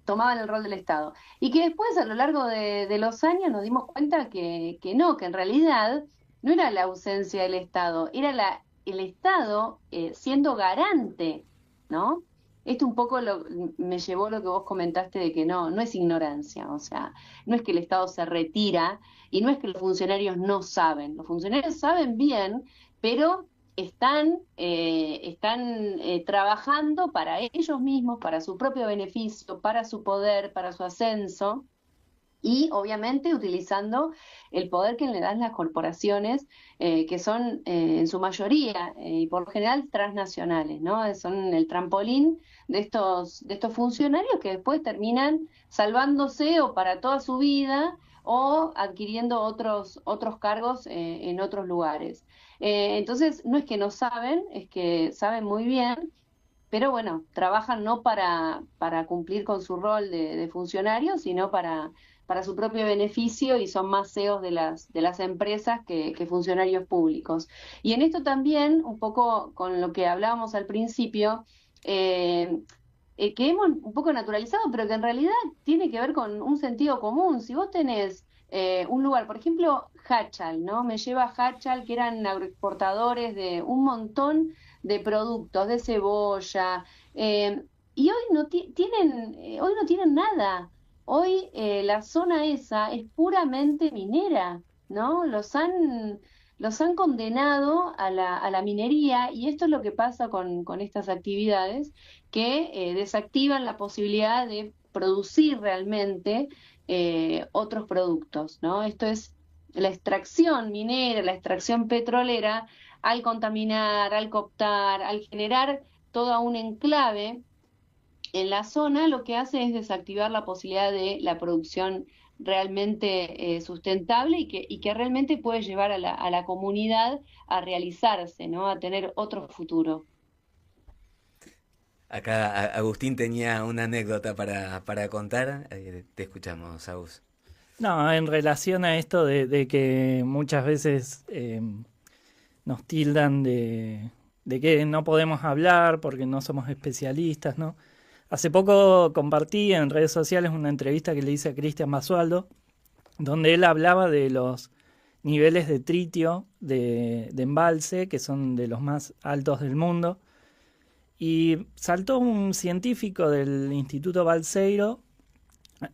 tomaban el rol del Estado. Y que después, a lo largo de los años, nos dimos cuenta que no, que en realidad no era la ausencia del Estado, era el Estado siendo garante, ¿no? Esto un poco me llevó a lo que vos comentaste de que no es ignorancia, o sea, no es que el Estado se retira y no es que los funcionarios no saben, los funcionarios saben bien, pero están trabajando para ellos mismos, para su propio beneficio, para su poder, para su ascenso, y obviamente utilizando el poder que le dan las corporaciones, que son en su mayoría y por lo general transnacionales, ¿no? Son el trampolín de estos funcionarios que después terminan salvándose o para toda su vida o adquiriendo otros cargos en otros lugares. Entonces, no es que no saben, es que saben muy bien, pero bueno, trabajan no para cumplir con su rol de funcionario, sino para su propio beneficio y son más CEOs de las empresas que funcionarios públicos. Y en esto también, un poco con lo que hablábamos al principio, que hemos un poco naturalizado, pero que en realidad tiene que ver con un sentido común. Si vos tenés un lugar, por ejemplo, Hachal, ¿no? Me lleva a Hachal, que eran agroexportadores de un montón de productos, de cebolla, y hoy no tienen nada. Hoy la zona esa es puramente minera, ¿no? Los han condenado a la minería, y esto es lo que pasa con estas actividades que desactivan la posibilidad de producir realmente otros productos, ¿no? Esto es la extracción minera, la extracción petrolera, al contaminar, al cooptar, al generar todo un enclave en la zona, lo que hace es desactivar la posibilidad de la producción realmente sustentable y que realmente puede llevar a la comunidad a realizarse, ¿no? A tener otro futuro. Acá Agustín tenía una anécdota para contar. Te escuchamos, Agus. No, en relación a esto de que muchas veces nos tildan de que no podemos hablar porque no somos especialistas, ¿no? Hace poco compartí en redes sociales una entrevista que le hice a Cristian Basualdo, donde él hablaba de los niveles de tritio de embalse, que son de los más altos del mundo, y saltó un científico del Instituto Balseiro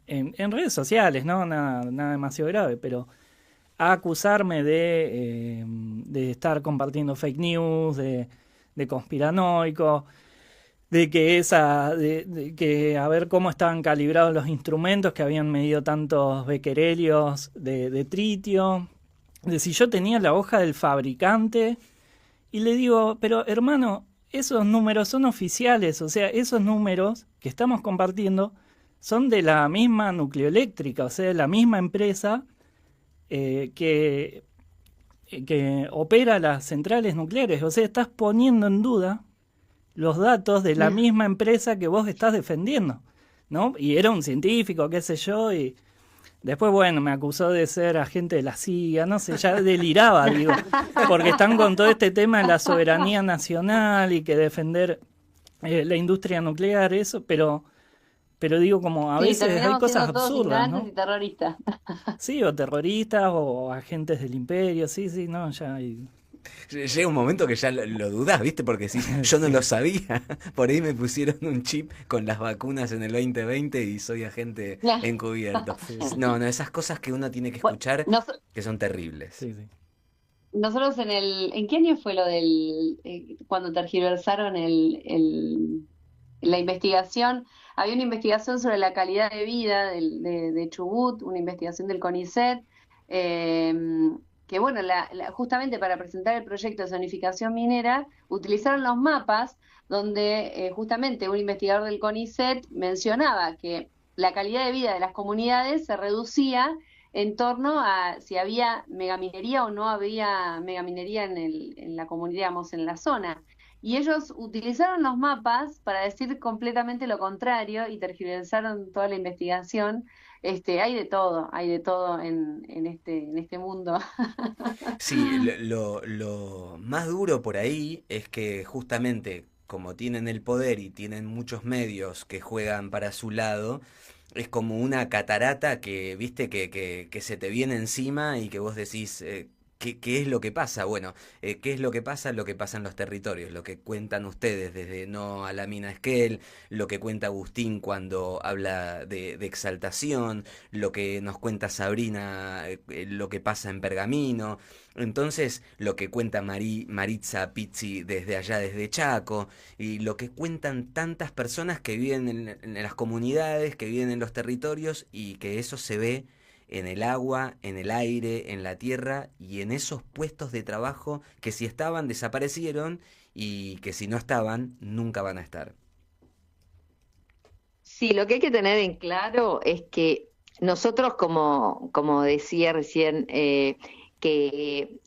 en redes sociales, ¿no? Nada demasiado grave, pero a acusarme de estar compartiendo fake news, de conspiranoico, de que a ver cómo estaban calibrados los instrumentos, que habían medido tantos becquerelios de tritio, de si yo tenía la hoja del fabricante, y le digo, pero hermano, esos números son oficiales, o sea, esos números que estamos compartiendo son de la misma nucleoeléctrica, o sea, de la misma empresa que opera las centrales nucleares, o sea, estás poniendo en duda los datos de la misma empresa que vos estás defendiendo, ¿no? Y era un científico, qué sé yo, y después, bueno, me acusó de ser agente de la CIA, no sé, ya deliraba, digo, porque están con todo este tema de la soberanía nacional y que defender la industria nuclear, eso, pero digo, como a veces hay cosas absurdas, ¿no? Y terroristas. Sí, o terroristas o agentes del imperio, sí, no, ya hay... Llega un momento que ya lo dudás, ¿viste? Porque si yo no lo sabía, por ahí me pusieron un chip con las vacunas en el 2020 y soy agente encubierto. No, esas cosas que uno tiene que escuchar que son terribles. Sí. Nosotros ¿en qué año fue lo del, cuando tergiversaron la investigación? Había una investigación sobre la calidad de vida de Chubut, una investigación del CONICET, que bueno, justamente para presentar el proyecto de zonificación minera, utilizaron los mapas donde justamente un investigador del CONICET mencionaba que la calidad de vida de las comunidades se reducía en torno a si había megaminería o no había megaminería en la comunidad, digamos, en la zona. Y ellos utilizaron los mapas para decir completamente lo contrario y tergiversaron toda la investigación. Hay de todo en este mundo. Sí, lo más duro por ahí es que justamente como tienen el poder y tienen muchos medios que juegan para su lado, es como una catarata que, viste, que se te viene encima y que vos decís, ¿qué es lo que pasa? Bueno, ¿qué es lo que pasa? Lo que pasa en los territorios, lo que cuentan ustedes desde No a la mina Esquel, lo que cuenta Agustín cuando habla de exaltación, lo que nos cuenta Sabrina, lo que pasa en Pergamino, entonces lo que cuenta Maritza Pizzi desde allá, desde Chaco, y lo que cuentan tantas personas que viven en las comunidades, que viven en los territorios y que eso se ve en el agua, en el aire, en la tierra y en esos puestos de trabajo que si estaban desaparecieron y que si no estaban nunca van a estar. Sí, lo que hay que tener en claro es que nosotros, como decía recién, que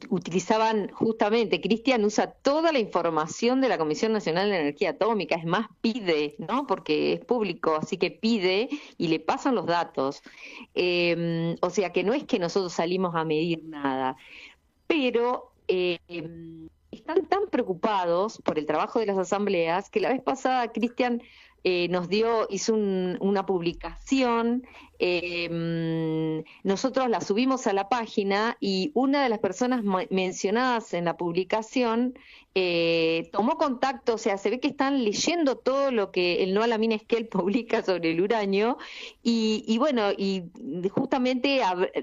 utilizaban justamente, Cristian usa toda la información de la Comisión Nacional de Energía Atómica, es más, pide, ¿no? Porque es público, así que pide y le pasan los datos. O sea que no es que nosotros salimos a medir nada, pero están tan preocupados por el trabajo de las asambleas que la vez pasada Cristian hizo una publicación, nosotros la subimos a la página y una de las personas mencionadas en la publicación tomó contacto, o sea, se ve que están leyendo todo lo que el No a la mina Esquel publica sobre el uranio y bueno, y justamente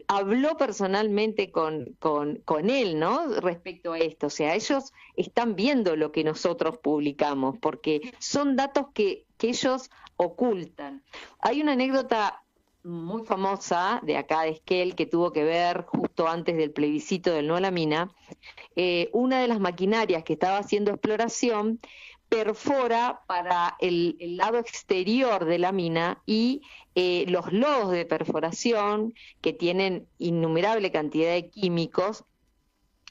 habló personalmente con él, ¿no? Respecto a esto, o sea, ellos están viendo lo que nosotros publicamos, porque son datos que ellos ocultan. Hay una anécdota muy famosa de acá de Esquel que tuvo que ver justo antes del plebiscito del No a la mina. Una de las maquinarias que estaba haciendo exploración perfora para el lado exterior de la mina y los lodos de perforación que tienen innumerable cantidad de químicos,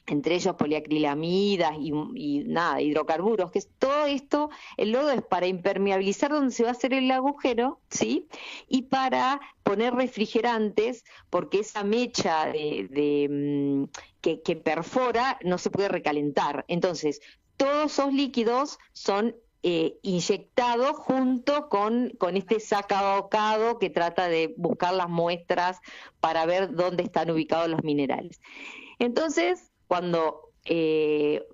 entre ellos poliacrilamidas y nada, hidrocarburos, que es todo esto, el lodo es para impermeabilizar donde se va a hacer el agujero, ¿sí? Y para poner refrigerantes, porque esa mecha que perfora no se puede recalentar. Entonces, todos esos líquidos son inyectados junto con este sacabocado que trata de buscar las muestras para ver dónde están ubicados los minerales. Entonces, cuando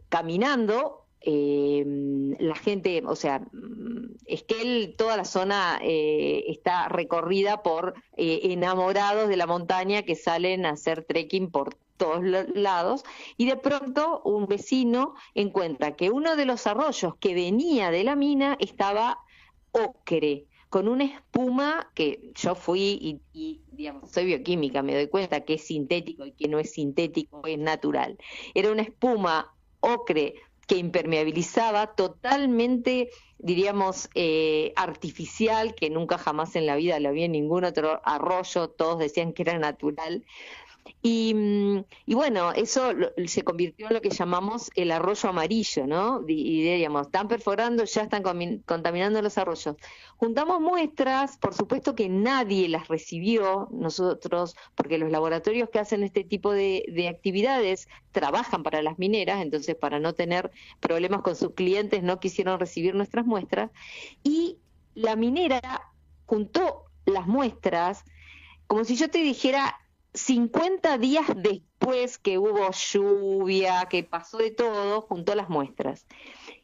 caminando, la gente, o sea, Esquel, toda la zona está recorrida por enamorados de la montaña que salen a hacer trekking por todos lados, y de pronto un vecino encuentra que uno de los arroyos que venía de la mina estaba ocre, con una espuma que yo fui y, digamos, soy bioquímica, me doy cuenta que es sintético y que no es sintético, es natural. Era una espuma ocre que impermeabilizaba totalmente, diríamos, artificial, que nunca jamás en la vida lo vi en ningún otro arroyo, todos decían que era natural. Y bueno, eso se convirtió en lo que llamamos el arroyo amarillo, ¿no? Y diríamos, están perforando, ya están contaminando los arroyos. Juntamos muestras, por supuesto que nadie las recibió nosotros, porque los laboratorios que hacen este tipo de actividades trabajan para las mineras, entonces para no tener problemas con sus clientes no quisieron recibir nuestras muestras, y la minera juntó las muestras como si yo te dijera 50 días después que hubo lluvia, que pasó de todo, juntó las muestras.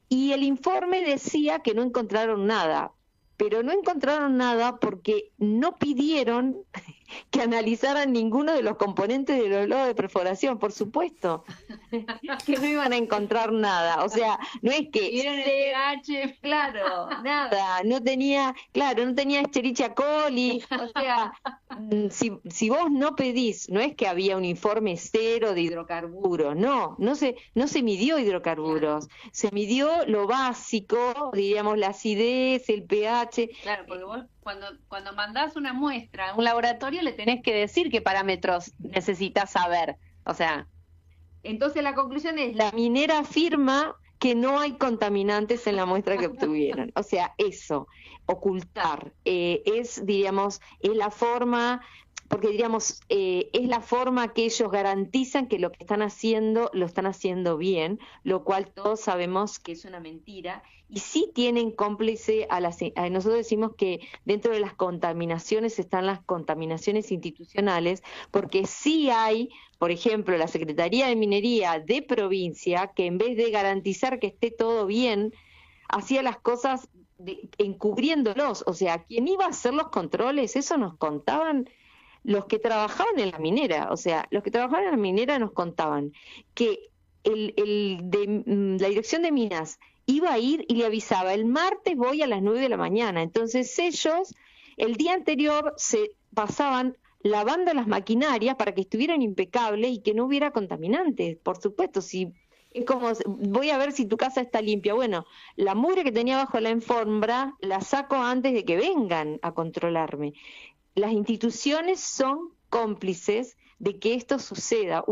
Y el informe decía que no encontraron nada, pero no encontraron nada porque no pidieron que analizaran ninguno de los componentes de los lodos de perforación, por supuesto, que no iban a encontrar nada. O sea, no es que... Vieron el pH, claro, nada, no tenía Escherichia coli, o sea, si vos no pedís, no es que había un informe cero de hidrocarburos, no se midió hidrocarburos, se midió lo básico, diríamos la acidez, el pH. Claro, porque vos cuando mandás una muestra a un laboratorio le tenés que decir qué parámetros necesitas saber, o sea... Entonces la conclusión es, la minera afirma que no hay contaminantes en la muestra que obtuvieron. O sea, eso, ocultar, diríamos, es la forma, porque diríamos, es la forma que ellos garantizan que lo que están haciendo, lo están haciendo bien, lo cual todos sabemos que es una mentira, y sí tienen cómplice nosotros decimos que dentro de las contaminaciones están las contaminaciones institucionales, porque sí hay, por ejemplo, la Secretaría de Minería de provincia, que en vez de garantizar que esté todo bien, hacía las cosas encubriéndolos. O sea, ¿quién iba a hacer los controles? Eso nos contaban los que trabajaban en la minera. O sea, los que trabajaban en la minera nos contaban que la dirección de minas iba a ir y le avisaba, el martes voy a las 9 de la mañana. Entonces ellos, el día anterior, se pasaban lavando las maquinarias para que estuvieran impecables y que no hubiera contaminantes. Por supuesto, si es como, voy a ver si tu casa está limpia. Bueno, la mugre que tenía bajo la alfombra la saco antes de que vengan a controlarme. Las instituciones son cómplices de que esto suceda.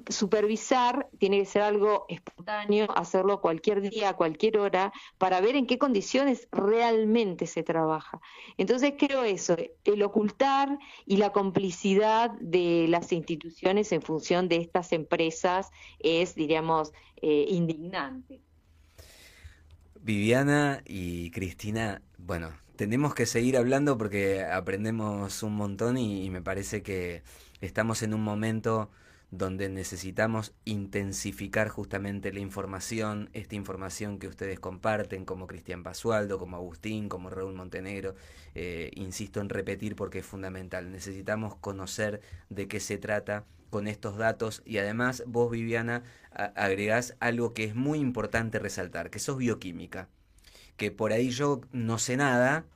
Supervisar tiene que ser algo espontáneo, hacerlo cualquier día, a cualquier hora, para ver en qué condiciones realmente se trabaja. Entonces creo eso, el ocultar y la complicidad de las instituciones en función de estas empresas es, diríamos, indignante. Viviana y Cristina, bueno, tenemos que seguir hablando porque aprendemos un montón y me parece que estamos en un momento donde necesitamos intensificar justamente la información, esta información que ustedes comparten, como Cristian Basualdo, como Agustín, como Raúl Montenegro. Insisto en repetir porque es fundamental. Necesitamos conocer de qué se trata con estos datos y además vos, Viviana, agregás algo que es muy importante resaltar, que sos bioquímica, que por ahí yo no sé nada.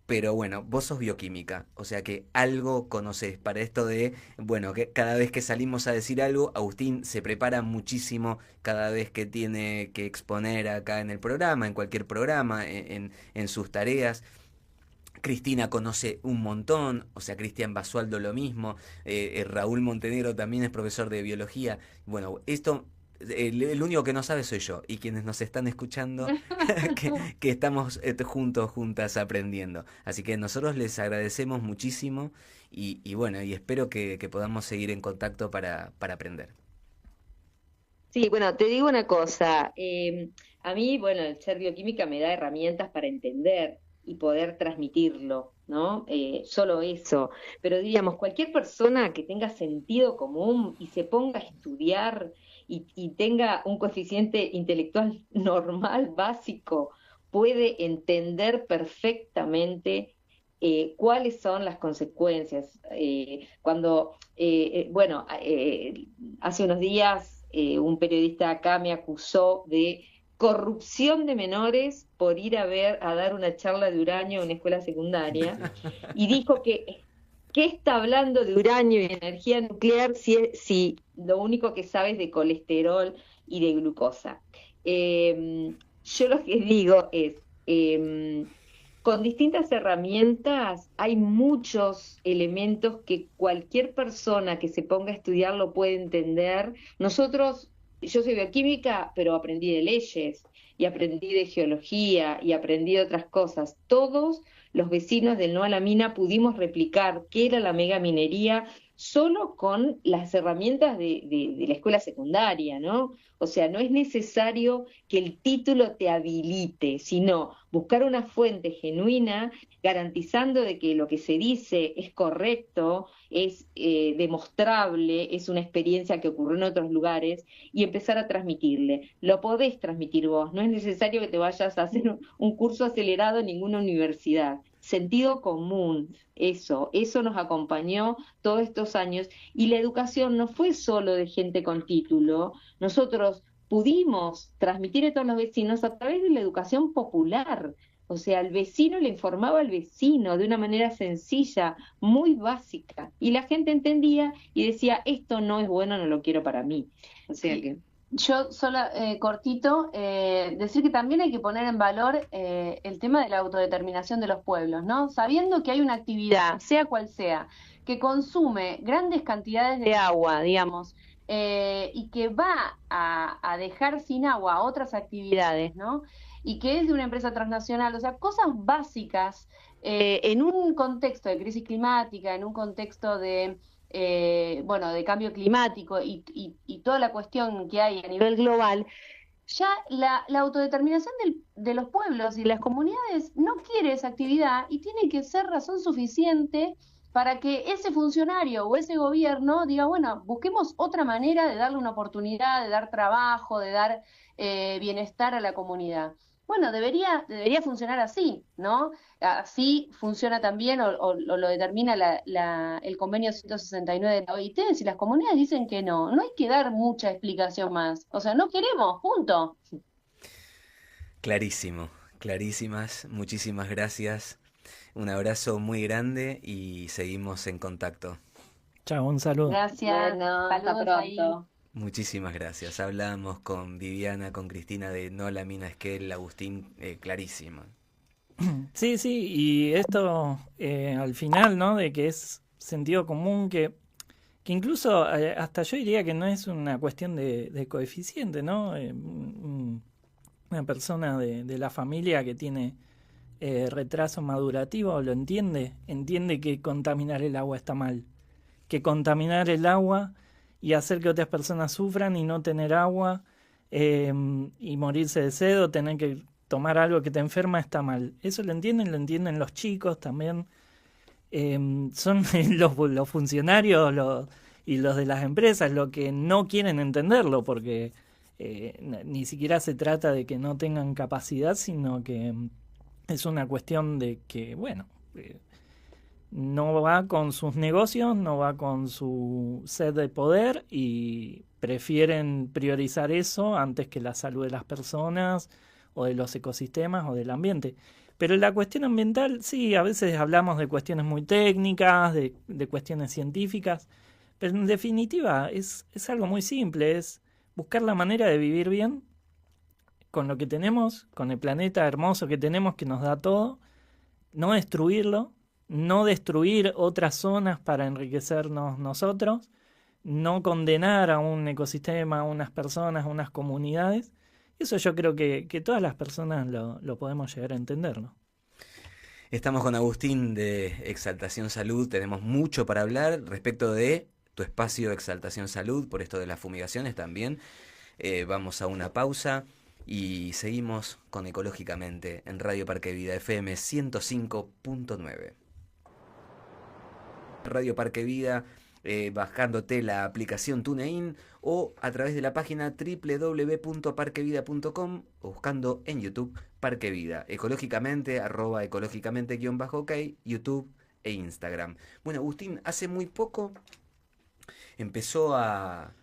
Pero bueno, vos sos bioquímica, o sea que algo conocés para esto de, bueno, que cada vez que salimos a decir algo, Agustín se prepara muchísimo cada vez que tiene que exponer acá en el programa, en cualquier programa, en sus tareas. Cristina conoce un montón, o sea, Cristian Basualdo lo mismo, Raúl Montenegro también es profesor de biología. Bueno, esto... El único que no sabe soy yo y quienes nos están escuchando que estamos juntas aprendiendo. Así que nosotros les agradecemos muchísimo y bueno, y espero que podamos seguir en contacto para aprender. Sí, bueno, te digo una cosa. A mí, bueno, el ser bioquímica me da herramientas para entender y poder transmitirlo, ¿no? Solo eso. Pero diríamos, cualquier persona que tenga sentido común y se ponga a estudiar y tenga un coeficiente intelectual normal, básico, puede entender perfectamente cuáles son las consecuencias. Hace unos días un periodista acá me acusó de corrupción de menores por ir a dar una charla de uranio en una escuela secundaria y dijo que ¿qué está hablando de uranio y energía nuclear si lo único que sabe es de colesterol y de glucosa? Yo lo que digo es, con distintas herramientas hay muchos elementos que cualquier persona que se ponga a estudiar lo puede entender. Yo soy bioquímica, pero aprendí de leyes y aprendí de geología y aprendí de otras cosas. Todos los vecinos del No a la Mina pudimos replicar qué era la megaminería solo con las herramientas de la escuela secundaria, ¿no? O sea, no es necesario que el título te habilite, sino buscar una fuente genuina garantizando de que lo que se dice es correcto, es demostrable, es una experiencia que ocurrió en otros lugares y empezar a transmitirle. Lo podés transmitir vos, no es necesario que te vayas a hacer un curso acelerado en ninguna universidad. Sentido común, eso nos acompañó todos estos años y la educación no fue solo de gente con título, nosotros pudimos transmitir a todos los vecinos a través de la educación popular, o sea, el vecino le informaba al vecino de una manera sencilla, muy básica, y la gente entendía y decía, esto no es bueno, no lo quiero para mí. O sea que... Yo cortito, decir que también hay que poner en valor el tema de la autodeterminación de los pueblos, ¿no? Sabiendo que hay una actividad, sea cual sea, que consume grandes cantidades de agua, digamos, y que va a dejar sin agua otras actividades, ¿no? Y que es de una empresa transnacional, o sea, cosas básicas en un contexto de crisis climática, en un contexto de, bueno, de cambio climático y toda la cuestión que hay a nivel global, ya la autodeterminación de los pueblos y las comunidades no quiere esa actividad y tiene que ser razón suficiente para que ese funcionario o ese gobierno diga, bueno, busquemos otra manera de darle una oportunidad, de dar trabajo, de dar bienestar a la comunidad. Bueno, debería funcionar así, ¿no? Así funciona también o lo determina el convenio 169 de la OIT. Si las comunidades dicen que no hay que dar mucha explicación más. O sea, no queremos, punto. Clarísimo, clarísimas. Muchísimas gracias. Un abrazo muy grande y seguimos en contacto. Chao, un saludo. Gracias, Bueno, hasta saludos ahí. pronto. Muchísimas gracias. Hablamos con Viviana, con Cristina de No la Mina Esquel, Agustín, clarísimo. Sí, sí, y esto al final, ¿no? De que es sentido común, que incluso hasta yo diría que no es una cuestión de coeficiente, ¿no? Una persona de la familia que tiene retraso madurativo lo entiende que contaminar el agua está mal, que contaminar el agua y hacer que otras personas sufran y no tener agua y morirse de sed o tener que tomar algo que te enferma está mal. Eso lo entienden los chicos también. Son los funcionarios y los de las empresas los que no quieren entenderlo porque ni siquiera se trata de que no tengan capacidad, sino que es una cuestión de que, bueno, no va con sus negocios, no va con su sed de poder y prefieren priorizar eso antes que la salud de las personas o de los ecosistemas o del ambiente. Pero la cuestión ambiental, sí, a veces hablamos de cuestiones muy técnicas, de cuestiones científicas, pero en definitiva es algo muy simple, es buscar la manera de vivir bien con lo que tenemos, con el planeta hermoso que tenemos que nos da todo, no destruirlo, no destruir otras zonas para enriquecernos nosotros, no condenar a un ecosistema, a unas personas, a unas comunidades. Eso yo creo que todas las personas lo podemos llegar a entender, ¿no? Estamos con Agustín de Exaltación Salud, tenemos mucho para hablar respecto de tu espacio de Exaltación Salud, por esto de las fumigaciones también. Vamos a una pausa y seguimos con Ecológicamente en Radio Parque Vida FM 105.9. Radio Parque Vida, bajándote la aplicación TuneIn o a través de la página www.parquevida.com o buscando en YouTube Parque Vida, ecológicamente, @ecológicamente_ok, YouTube e Instagram. Bueno, Agustín, hace muy poco empezó a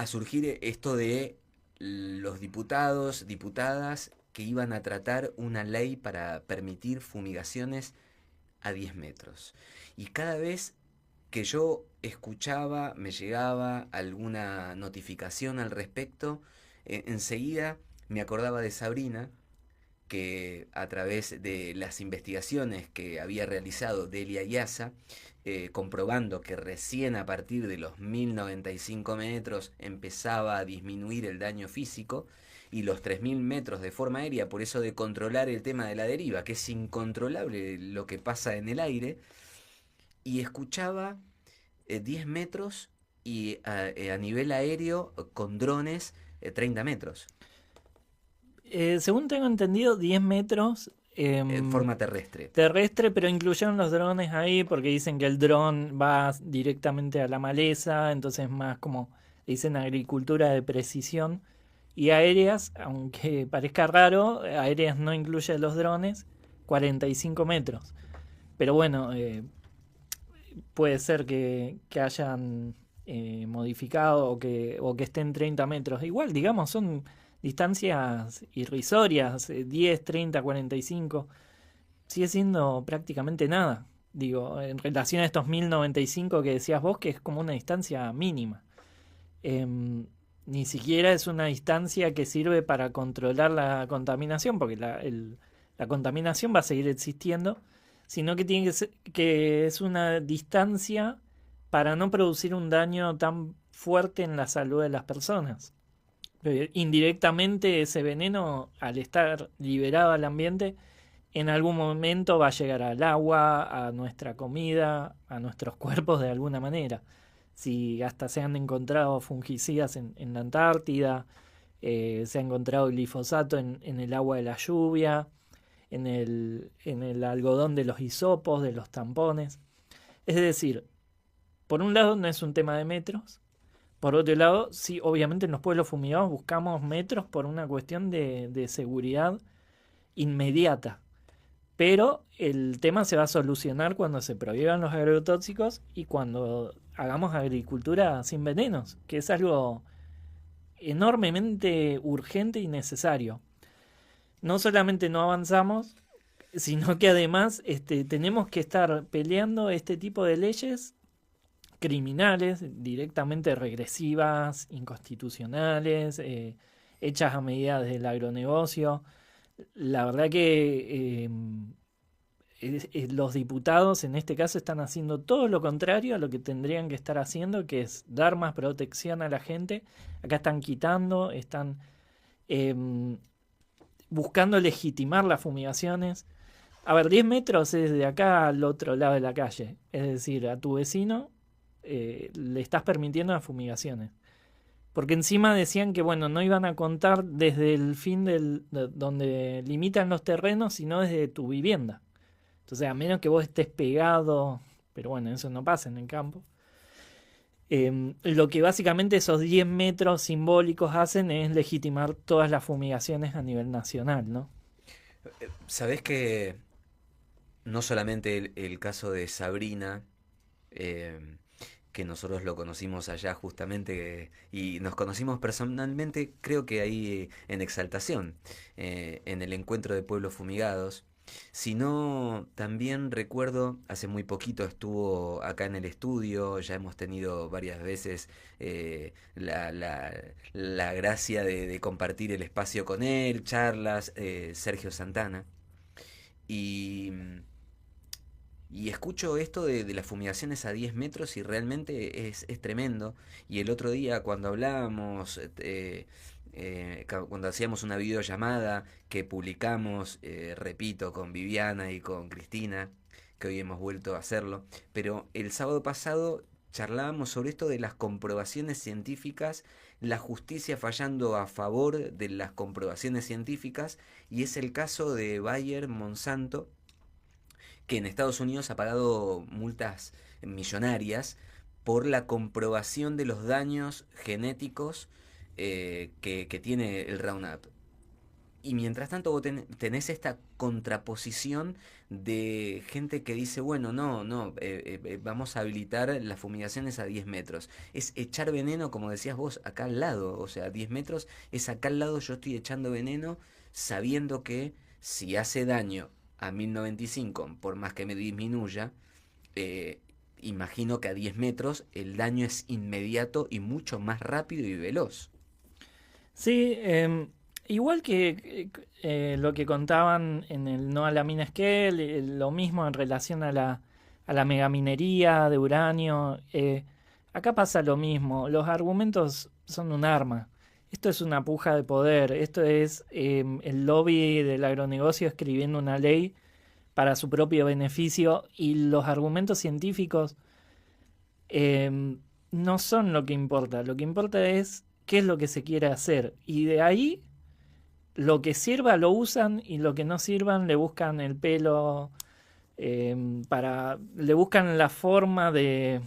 surgir esto de los diputados, diputadas que iban a tratar una ley para permitir fumigaciones a 10 metros. Y cada vez que yo escuchaba, me llegaba alguna notificación al respecto, enseguida me acordaba de Sabrina, que a través de las investigaciones que había realizado Delia Yaza, comprobando que recién a partir de los 1095 metros empezaba a disminuir el daño físico y los 3000 metros de forma aérea, por eso de controlar el tema de la deriva, que es incontrolable lo que pasa en el aire, y escuchaba 10 metros y a nivel aéreo con drones 30 metros. Según tengo entendido, 10 metros En forma terrestre. terrestre, pero incluyeron los drones ahí porque dicen que el dron va directamente a la maleza, entonces más como dicen agricultura de precisión. Y aéreas, aunque parezca raro, aéreas no incluye los drones, 45 metros. Pero bueno, puede ser que hayan modificado o que estén 30 metros. Igual, digamos, son distancias irrisorias, 10, 30, 45. Sigue siendo prácticamente nada. Digo, en relación a estos 1095 que decías vos, que es como una distancia mínima. Ni siquiera es una distancia que sirve para controlar la contaminación, porque la contaminación va a seguir existiendo, sino que tiene que es una distancia para no producir un daño tan fuerte en la salud de las personas. Indirectamente ese veneno, al estar liberado al ambiente, en algún momento va a llegar al agua, a nuestra comida, a nuestros cuerpos de alguna manera. Si hasta se han encontrado fungicidas en la Antártida, se ha encontrado glifosato en el agua de la lluvia, en el algodón de los hisopos, de los tampones. Es decir, por un lado no es un tema de metros, por otro lado, sí, obviamente en los pueblos fumigados buscamos metros por una cuestión de seguridad inmediata. Pero el tema se va a solucionar cuando se prohíban los agrotóxicos y cuando hagamos agricultura sin venenos, que es algo enormemente urgente y necesario. No solamente no avanzamos, sino que además tenemos que estar peleando este tipo de leyes criminales, directamente regresivas, inconstitucionales, hechas a medida del agronegocio. La verdad que los diputados en este caso están haciendo todo lo contrario a lo que tendrían que estar haciendo, que es dar más protección a la gente. Acá están quitando, están buscando legitimar las fumigaciones. A ver, 10 metros es de acá al otro lado de la calle. Es decir, a tu vecino le estás permitiendo las fumigaciones. Porque encima decían que, bueno, no iban a contar desde el fin donde limitan los terrenos, sino desde tu vivienda. Entonces, a menos que vos estés pegado, pero bueno, eso no pasa en el campo. Lo que básicamente esos 10 metros simbólicos hacen es legitimar todas las fumigaciones a nivel nacional, ¿no? Sabés que no solamente el caso de Sabrina, que nosotros lo conocimos allá justamente y nos conocimos personalmente, creo que ahí en Exaltación, en el encuentro de pueblos fumigados, sino también recuerdo, hace muy poquito estuvo acá en el estudio, ya hemos tenido varias veces la gracia de compartir el espacio con él, charlas, Sergio Santana, y... Y escucho esto de las fumigaciones a 10 metros y realmente es tremendo. Y el otro día cuando hablábamos, cuando hacíamos una videollamada que publicamos, repito, con Viviana y con Cristina, que hoy hemos vuelto a hacerlo, pero el sábado pasado charlábamos sobre esto de las comprobaciones científicas, la justicia fallando a favor de las comprobaciones científicas, y es el caso de Bayer Monsanto, que en Estados Unidos ha pagado multas millonarias por la comprobación de los daños genéticos que tiene el Roundup. Y mientras tanto vos tenés esta contraposición de gente que dice, bueno, no, vamos a habilitar las fumigaciones a 10 metros. Es echar veneno, como decías vos, acá al lado. O sea, 10 metros es acá al lado, yo estoy echando veneno sabiendo que si hace daño a 1095, por más que me disminuya, imagino que a 10 metros el daño es inmediato y mucho más rápido y veloz. Sí, igual que lo que contaban en el No a la mina Esquel, lo mismo en relación a la megaminería de uranio. Acá pasa lo mismo, los argumentos son un arma. Esto es una puja de poder, esto es el lobby del agronegocio escribiendo una ley para su propio beneficio, y los argumentos científicos no son lo que importa. Lo que importa es qué es lo que se quiere hacer, y de ahí lo que sirva lo usan y lo que no sirvan le buscan el pelo, le buscan la forma de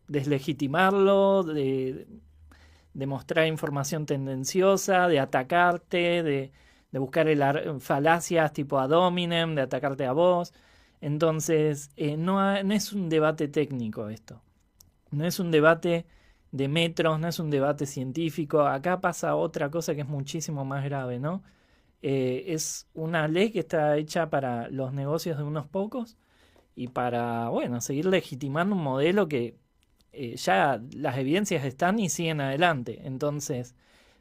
deslegitimarlo, de mostrar información tendenciosa, de atacarte, de buscar falacias tipo ad hominem, de atacarte a vos. Entonces, no es un debate técnico esto. No es un debate de metros, no es un debate científico. Acá pasa otra cosa que es muchísimo más grave, ¿no? Es una ley que está hecha para los negocios de unos pocos y para, bueno, seguir legitimando un modelo que ya las evidencias están y siguen adelante. Entonces,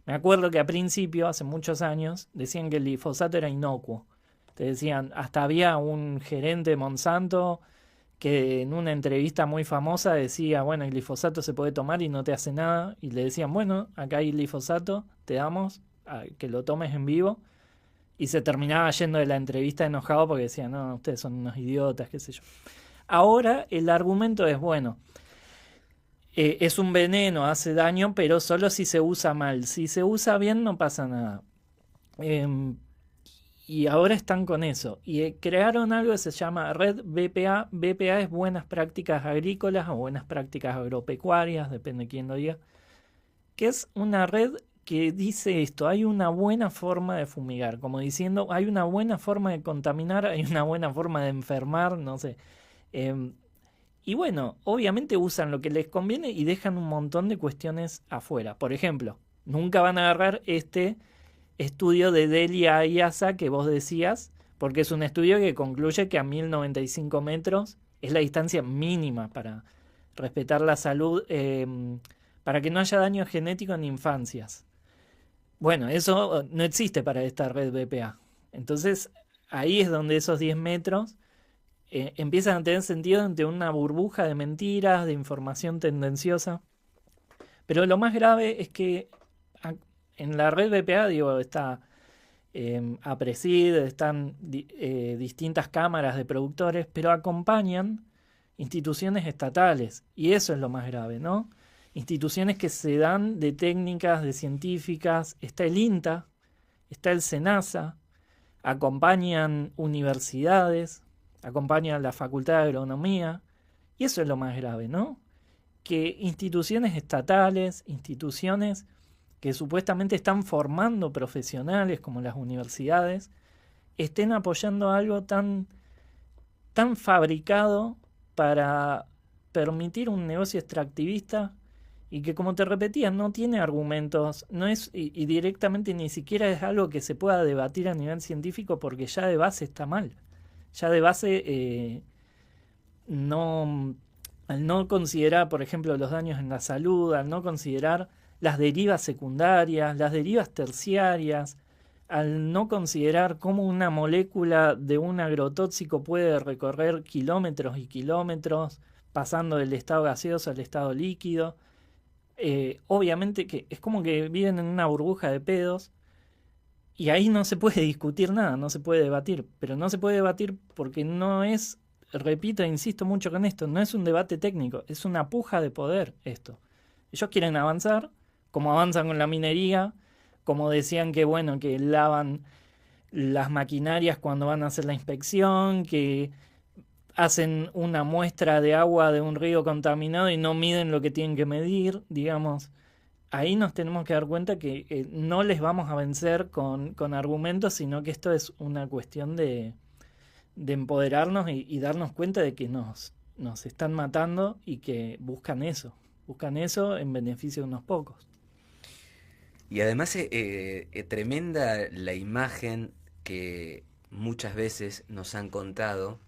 me acuerdo que a principio, hace muchos años, decían que el glifosato era inocuo. Te decían, hasta había un gerente de Monsanto que en una entrevista muy famosa decía, bueno, el glifosato se puede tomar y no te hace nada, y le decían, bueno, acá hay glifosato, te damos que lo tomes en vivo, y se terminaba yendo de la entrevista enojado porque decía, no, ustedes son unos idiotas, qué sé yo. Ahora el argumento es, bueno, es un veneno, hace daño, pero solo si se usa mal. Si se usa bien no pasa nada. Y ahora están con eso. Y crearon algo que se llama Red BPA. BPA es Buenas Prácticas Agrícolas o Buenas Prácticas Agropecuarias, depende de quién lo diga. Que es una red que dice esto, hay una buena forma de fumigar. Como diciendo, hay una buena forma de contaminar, hay una buena forma de enfermar, no sé. Y bueno, obviamente usan lo que les conviene y dejan un montón de cuestiones afuera. Por ejemplo, nunca van a agarrar este estudio de Delia Iasa que vos decías, porque es un estudio que concluye que a 1095 metros es la distancia mínima para respetar la salud, para que no haya daño genético en infancias. Bueno, eso no existe para esta red BPA. Entonces, ahí es donde esos 10 metros empiezan a tener sentido entre una burbuja de mentiras, de información tendenciosa. Pero lo más grave es que en la red BPA, digo, está APRESID, están distintas cámaras de productores, pero acompañan instituciones estatales. Y eso es lo más grave, ¿no? Instituciones que se dan de técnicas, de científicas. Está el INTA, está el SENASA, acompañan universidades, acompañan la Facultad de Agronomía. Y eso es lo más grave, ¿no? Que instituciones estatales, instituciones que supuestamente están formando profesionales como las universidades, estén apoyando algo tan fabricado para permitir un negocio extractivista y que, como te repetía, no tiene argumentos, no es y directamente ni siquiera es algo que se pueda debatir a nivel científico porque ya de base está mal. Ya de base al no considerar, por ejemplo, los daños en la salud, al no considerar las derivas secundarias, las derivas terciarias, al no considerar cómo una molécula de un agrotóxico puede recorrer kilómetros y kilómetros, pasando del estado gaseoso al estado líquido. Obviamente que es como que viven en una burbuja de pedos y ahí no se puede discutir nada, no se puede debatir, pero no se puede debatir porque no es, repito e insisto mucho con esto, no es un debate técnico, es una puja de poder esto. Ellos quieren avanzar, como avanzan con la minería, como decían que bueno, que lavan las maquinarias cuando van a hacer la inspección, que hacen una muestra de agua de un río contaminado y no miden lo que tienen que medir, digamos. Ahí nos tenemos que dar cuenta que no les vamos a vencer con argumentos, sino que esto es una cuestión de empoderarnos y darnos cuenta de que nos están matando y que buscan eso en beneficio de unos pocos. Y además tremenda la imagen que muchas veces nos han contado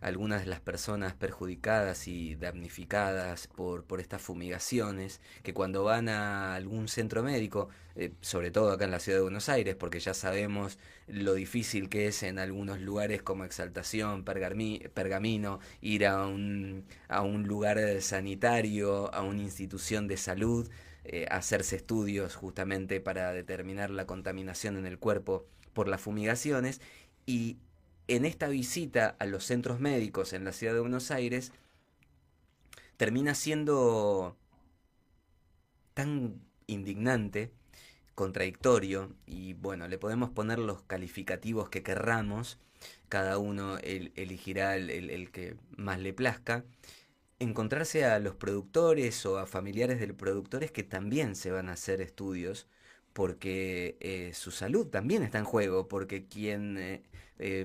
algunas de las personas perjudicadas y damnificadas por estas fumigaciones, que cuando van a algún centro médico, sobre todo acá en la ciudad de Buenos Aires, porque ya sabemos lo difícil que es en algunos lugares como Exaltación, Pergamino, ir a un lugar sanitario, a una institución de salud, hacerse estudios justamente para determinar la contaminación en el cuerpo por las fumigaciones. Y en esta visita a los centros médicos en la ciudad de Buenos Aires termina siendo tan indignante, contradictorio, y bueno, le podemos poner los calificativos que querramos, cada uno elegirá el que más le plazca, encontrarse a los productores o a familiares de los productores que también se van a hacer estudios porque su salud también está en juego, porque quien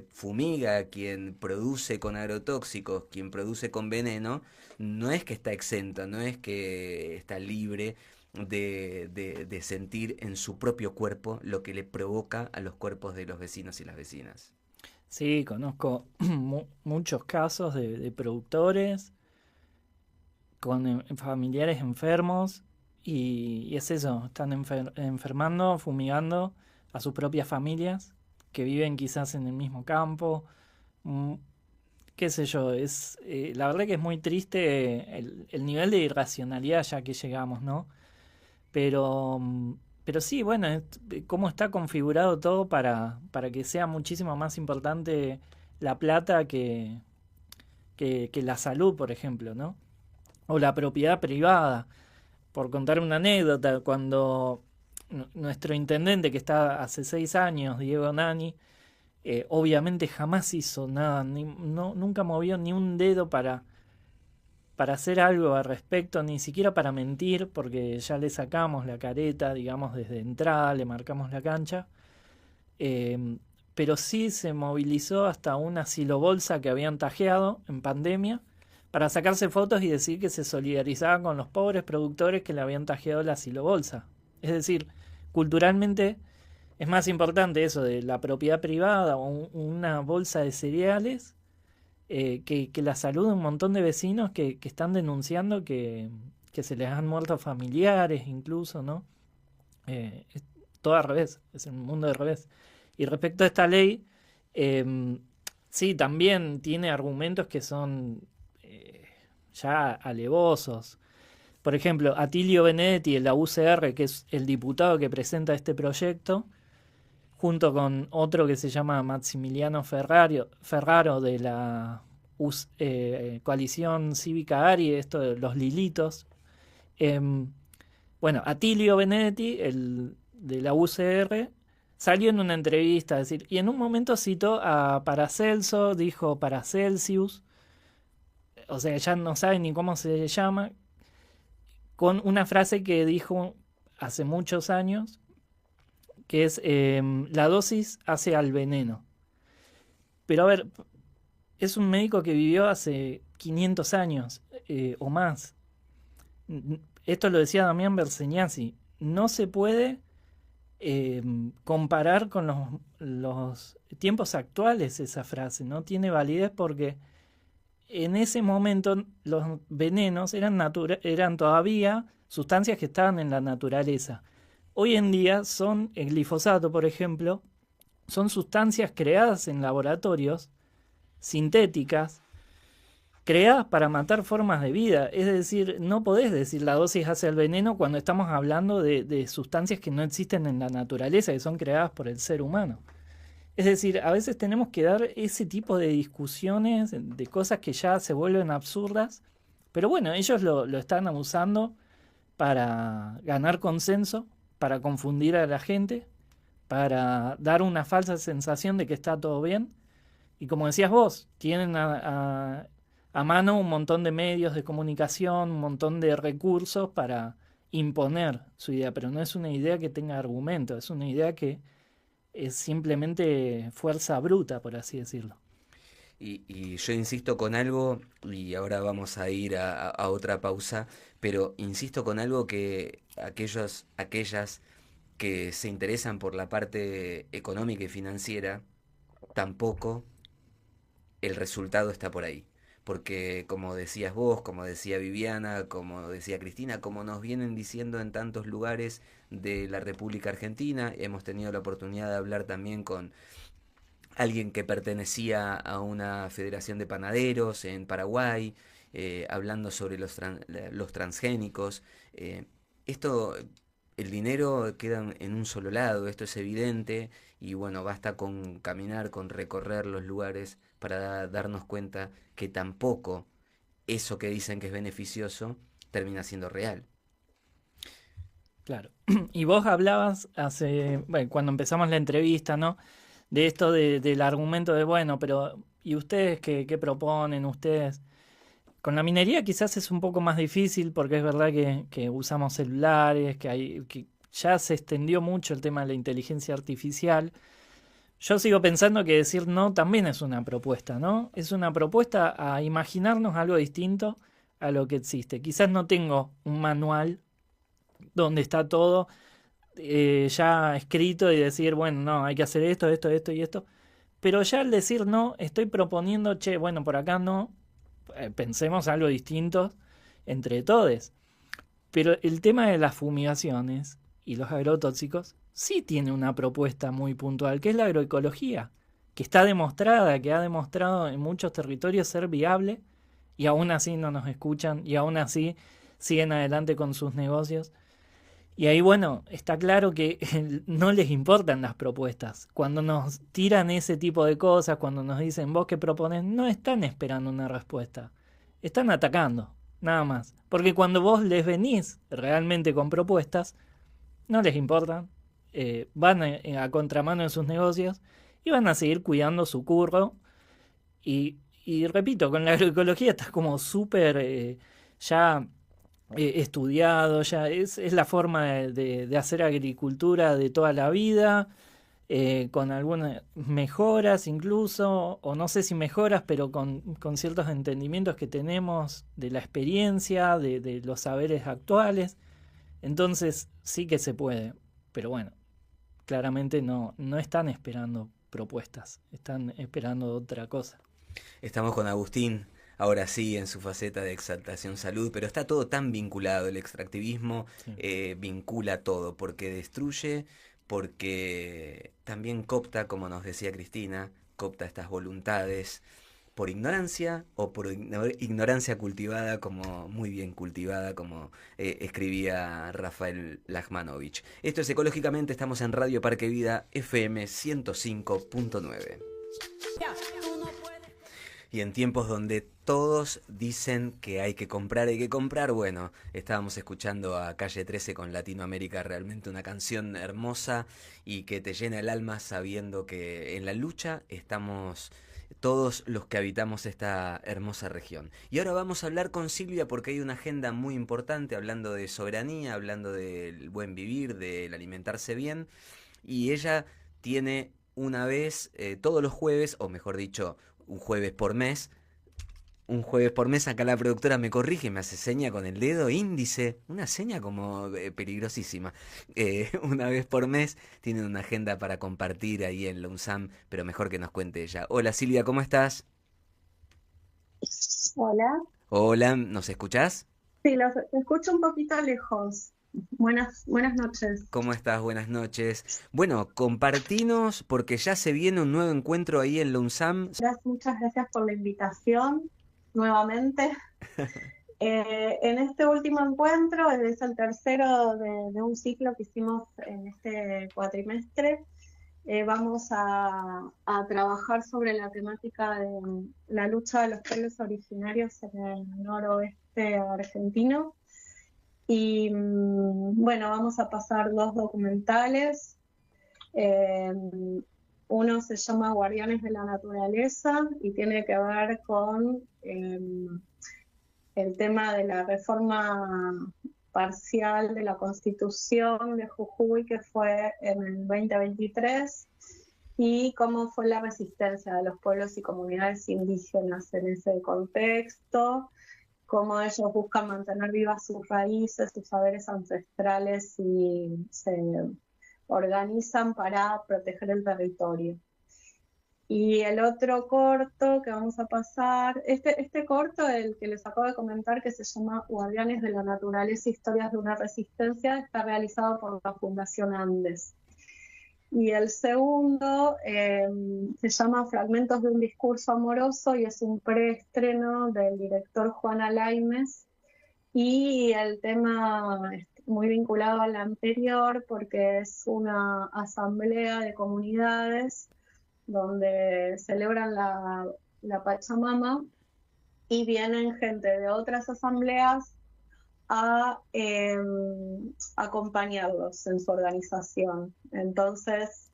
fumiga, quien produce con agrotóxicos, quien produce con veneno, no es que está exento, no es que está libre de sentir en su propio cuerpo lo que le provoca a los cuerpos de los vecinos y las vecinas. Sí, conozco muchos casos de productores con familiares enfermos y es eso, están enfermando, fumigando a sus propias familias que viven quizás en el mismo campo. qué sé yo, la verdad que es muy triste el nivel de irracionalidad ya que llegamos, ¿no? Pero, pero sí, bueno, cómo está configurado todo para que sea muchísimo más importante la plata que la salud, por ejemplo, ¿no? O la propiedad privada. Por contar una anécdota, cuando nuestro intendente, que está hace 6 años, Diego Nani, obviamente jamás hizo nada, nunca movió ni un dedo para hacer algo al respecto, ni siquiera para mentir, porque ya le sacamos la careta, digamos, desde entrada, le marcamos la cancha. Pero sí se movilizó hasta una silobolsa que habían tajeado en pandemia para sacarse fotos y decir que se solidarizaba con los pobres productores que le habían tajeado la silobolsa. Es decir, culturalmente es más importante eso de la propiedad privada o una bolsa de cereales que la salud de un montón de vecinos que están denunciando que se les han muerto familiares incluso, ¿no? Es todo al revés, es el mundo al revés. Y respecto a esta ley, sí, también tiene argumentos que son ya alevosos. Por ejemplo, Attilio Benedetti de la UCR, que es el diputado que presenta este proyecto, junto con otro que se llama Maximiliano Ferraro de la Coalición Cívica ARI, esto de los Lilitos. Bueno, Attilio Benedetti, el de la UCR, salió en una entrevista, es decir, y en un momento citó a Paracelso, dijo Paracelsius, o sea, ya no sabe ni cómo se llama, con una frase que dijo hace muchos años, que es la dosis hace al veneno. Pero a ver, es un médico que vivió hace 500 años o más. Esto lo decía Damián Berseñasi. No se puede comparar con los tiempos actuales esa frase. No tiene validez porque en ese momento los venenos eran todavía sustancias que estaban en la naturaleza. Hoy en día el glifosato, por ejemplo, son sustancias creadas en laboratorios, sintéticas, creadas para matar formas de vida. Es decir, no podés decir la dosis hace el veneno cuando estamos hablando de sustancias que no existen en la naturaleza, que son creadas por el ser humano. Es decir, a veces tenemos que dar ese tipo de discusiones, de cosas que ya se vuelven absurdas, pero bueno, ellos lo están usando para ganar consenso, para confundir a la gente, para dar una falsa sensación de que está todo bien. Y como decías vos, tienen a mano un montón de medios de comunicación, un montón de recursos para imponer su idea, pero no es una idea que tenga argumento, es una idea que es simplemente fuerza bruta, por así decirlo. Y yo insisto con algo, y ahora vamos a ir a otra pausa, pero insisto con algo que aquellas que se interesan por la parte económica y financiera, tampoco el resultado está por ahí. Porque como decías vos, como decía Viviana, como decía Cristina, como nos vienen diciendo en tantos lugares de la República Argentina, hemos tenido la oportunidad de hablar también con alguien que pertenecía a una federación de panaderos en Paraguay, hablando sobre los transgénicos. Esto, el dinero queda en un solo lado, esto es evidente, y bueno, basta con caminar, con recorrer los lugares para darnos cuenta que tampoco eso que dicen que es beneficioso termina siendo real. Claro. Y vos hablabas cuando empezamos la entrevista, ¿no? De esto del argumento de, bueno, pero ¿y ustedes qué proponen ustedes? Con la minería quizás es un poco más difícil porque es verdad que usamos celulares, que ya se extendió mucho el tema de la inteligencia artificial. Yo sigo pensando que decir no también es una propuesta, ¿no? Es una propuesta a imaginarnos algo distinto a lo que existe. Quizás no tengo un manual donde está todo ya escrito y decir, bueno, no, hay que hacer esto y esto. Pero ya al decir no, estoy proponiendo, bueno, por acá no, pensemos algo distinto entre todos. Pero el tema de las fumigaciones y los agrotóxicos sí tiene una propuesta muy puntual, que es la agroecología, que está demostrada, que ha demostrado en muchos territorios ser viable, y aún así no nos escuchan, y aún así siguen adelante con sus negocios. Y ahí, bueno, está claro que no les importan las propuestas. Cuando nos tiran ese tipo de cosas, cuando nos dicen, vos qué propones, no están esperando una respuesta. Están atacando, nada más. Porque cuando vos les venís realmente con propuestas, no les importan, van a contramano de sus negocios y van a seguir cuidando su curro. Y repito, con la agroecología está como súper ya estudiado, ya es la forma de hacer agricultura de toda la vida, con algunas mejoras incluso, o no sé si mejoras, pero con ciertos entendimientos que tenemos de la experiencia, de los saberes actuales. Entonces sí que se puede, pero bueno, claramente no están esperando propuestas, están esperando otra cosa. Estamos con Agustín, ahora sí, en su faceta de Exaltación Salud, pero está todo tan vinculado, el extractivismo Sí. vincula todo, porque destruye, porque también coopta, como nos decía Cristina, coopta estas voluntades por ignorancia o por ignorancia cultivada, como muy bien cultivada, como escribía Rafael Lachmanovich. Esto es Ecológicamente, estamos en Radio Parque Vida FM 105.9. Y en tiempos donde todos dicen que hay que comprar, bueno, estábamos escuchando a Calle 13 con Latinoamérica, realmente una canción hermosa y que te llena el alma sabiendo que en la lucha estamos todos los que habitamos esta hermosa región. Y ahora vamos a hablar con Silvia porque hay una agenda muy importante, hablando de soberanía, hablando del buen vivir, del alimentarse bien, y ella tiene una vez todos los jueves, o mejor dicho, un jueves por mes, acá la productora me corrige, me hace seña con el dedo índice, una seña como peligrosísima. Una vez por mes tienen una agenda para compartir ahí en la UNSAM, pero mejor que nos cuente ella. Hola Silvia, ¿cómo estás? Hola, Hola, ¿nos escuchás? sí, los escucho un poquito lejos. Buenas noches. ¿Cómo estás? Buenas noches. Bueno, compartinos porque ya se viene un nuevo encuentro ahí en la UNSAM. Muchas gracias por la invitación nuevamente. En este último encuentro, es el tercero de un ciclo que hicimos en este cuatrimestre. Vamos a trabajar sobre la temática de la lucha de los pueblos originarios en el noroeste argentino. Y bueno, vamos a pasar 2 documentales. Uno se llama Guardianes de la Naturaleza y tiene que ver con el tema de la reforma parcial de la Constitución de Jujuy, que fue en el 2023, y cómo fue la resistencia de los pueblos y comunidades indígenas en ese contexto, cómo ellos buscan mantener vivas sus raíces, sus saberes ancestrales y se organizan para proteger el territorio. Y el otro corto que vamos a pasar, este corto, el que les acabo de comentar, que se llama Guardianes de la Naturaleza, Historias de una Resistencia, está realizado por la Fundación Andes. Y el segundo se llama Fragmentos de un discurso amoroso y es un preestreno del director Juan Alaimes, y el tema es muy vinculado al anterior porque es una asamblea de comunidades donde celebran la Pachamama y vienen gente de otras asambleas a acompañarlos en su organización. Entonces,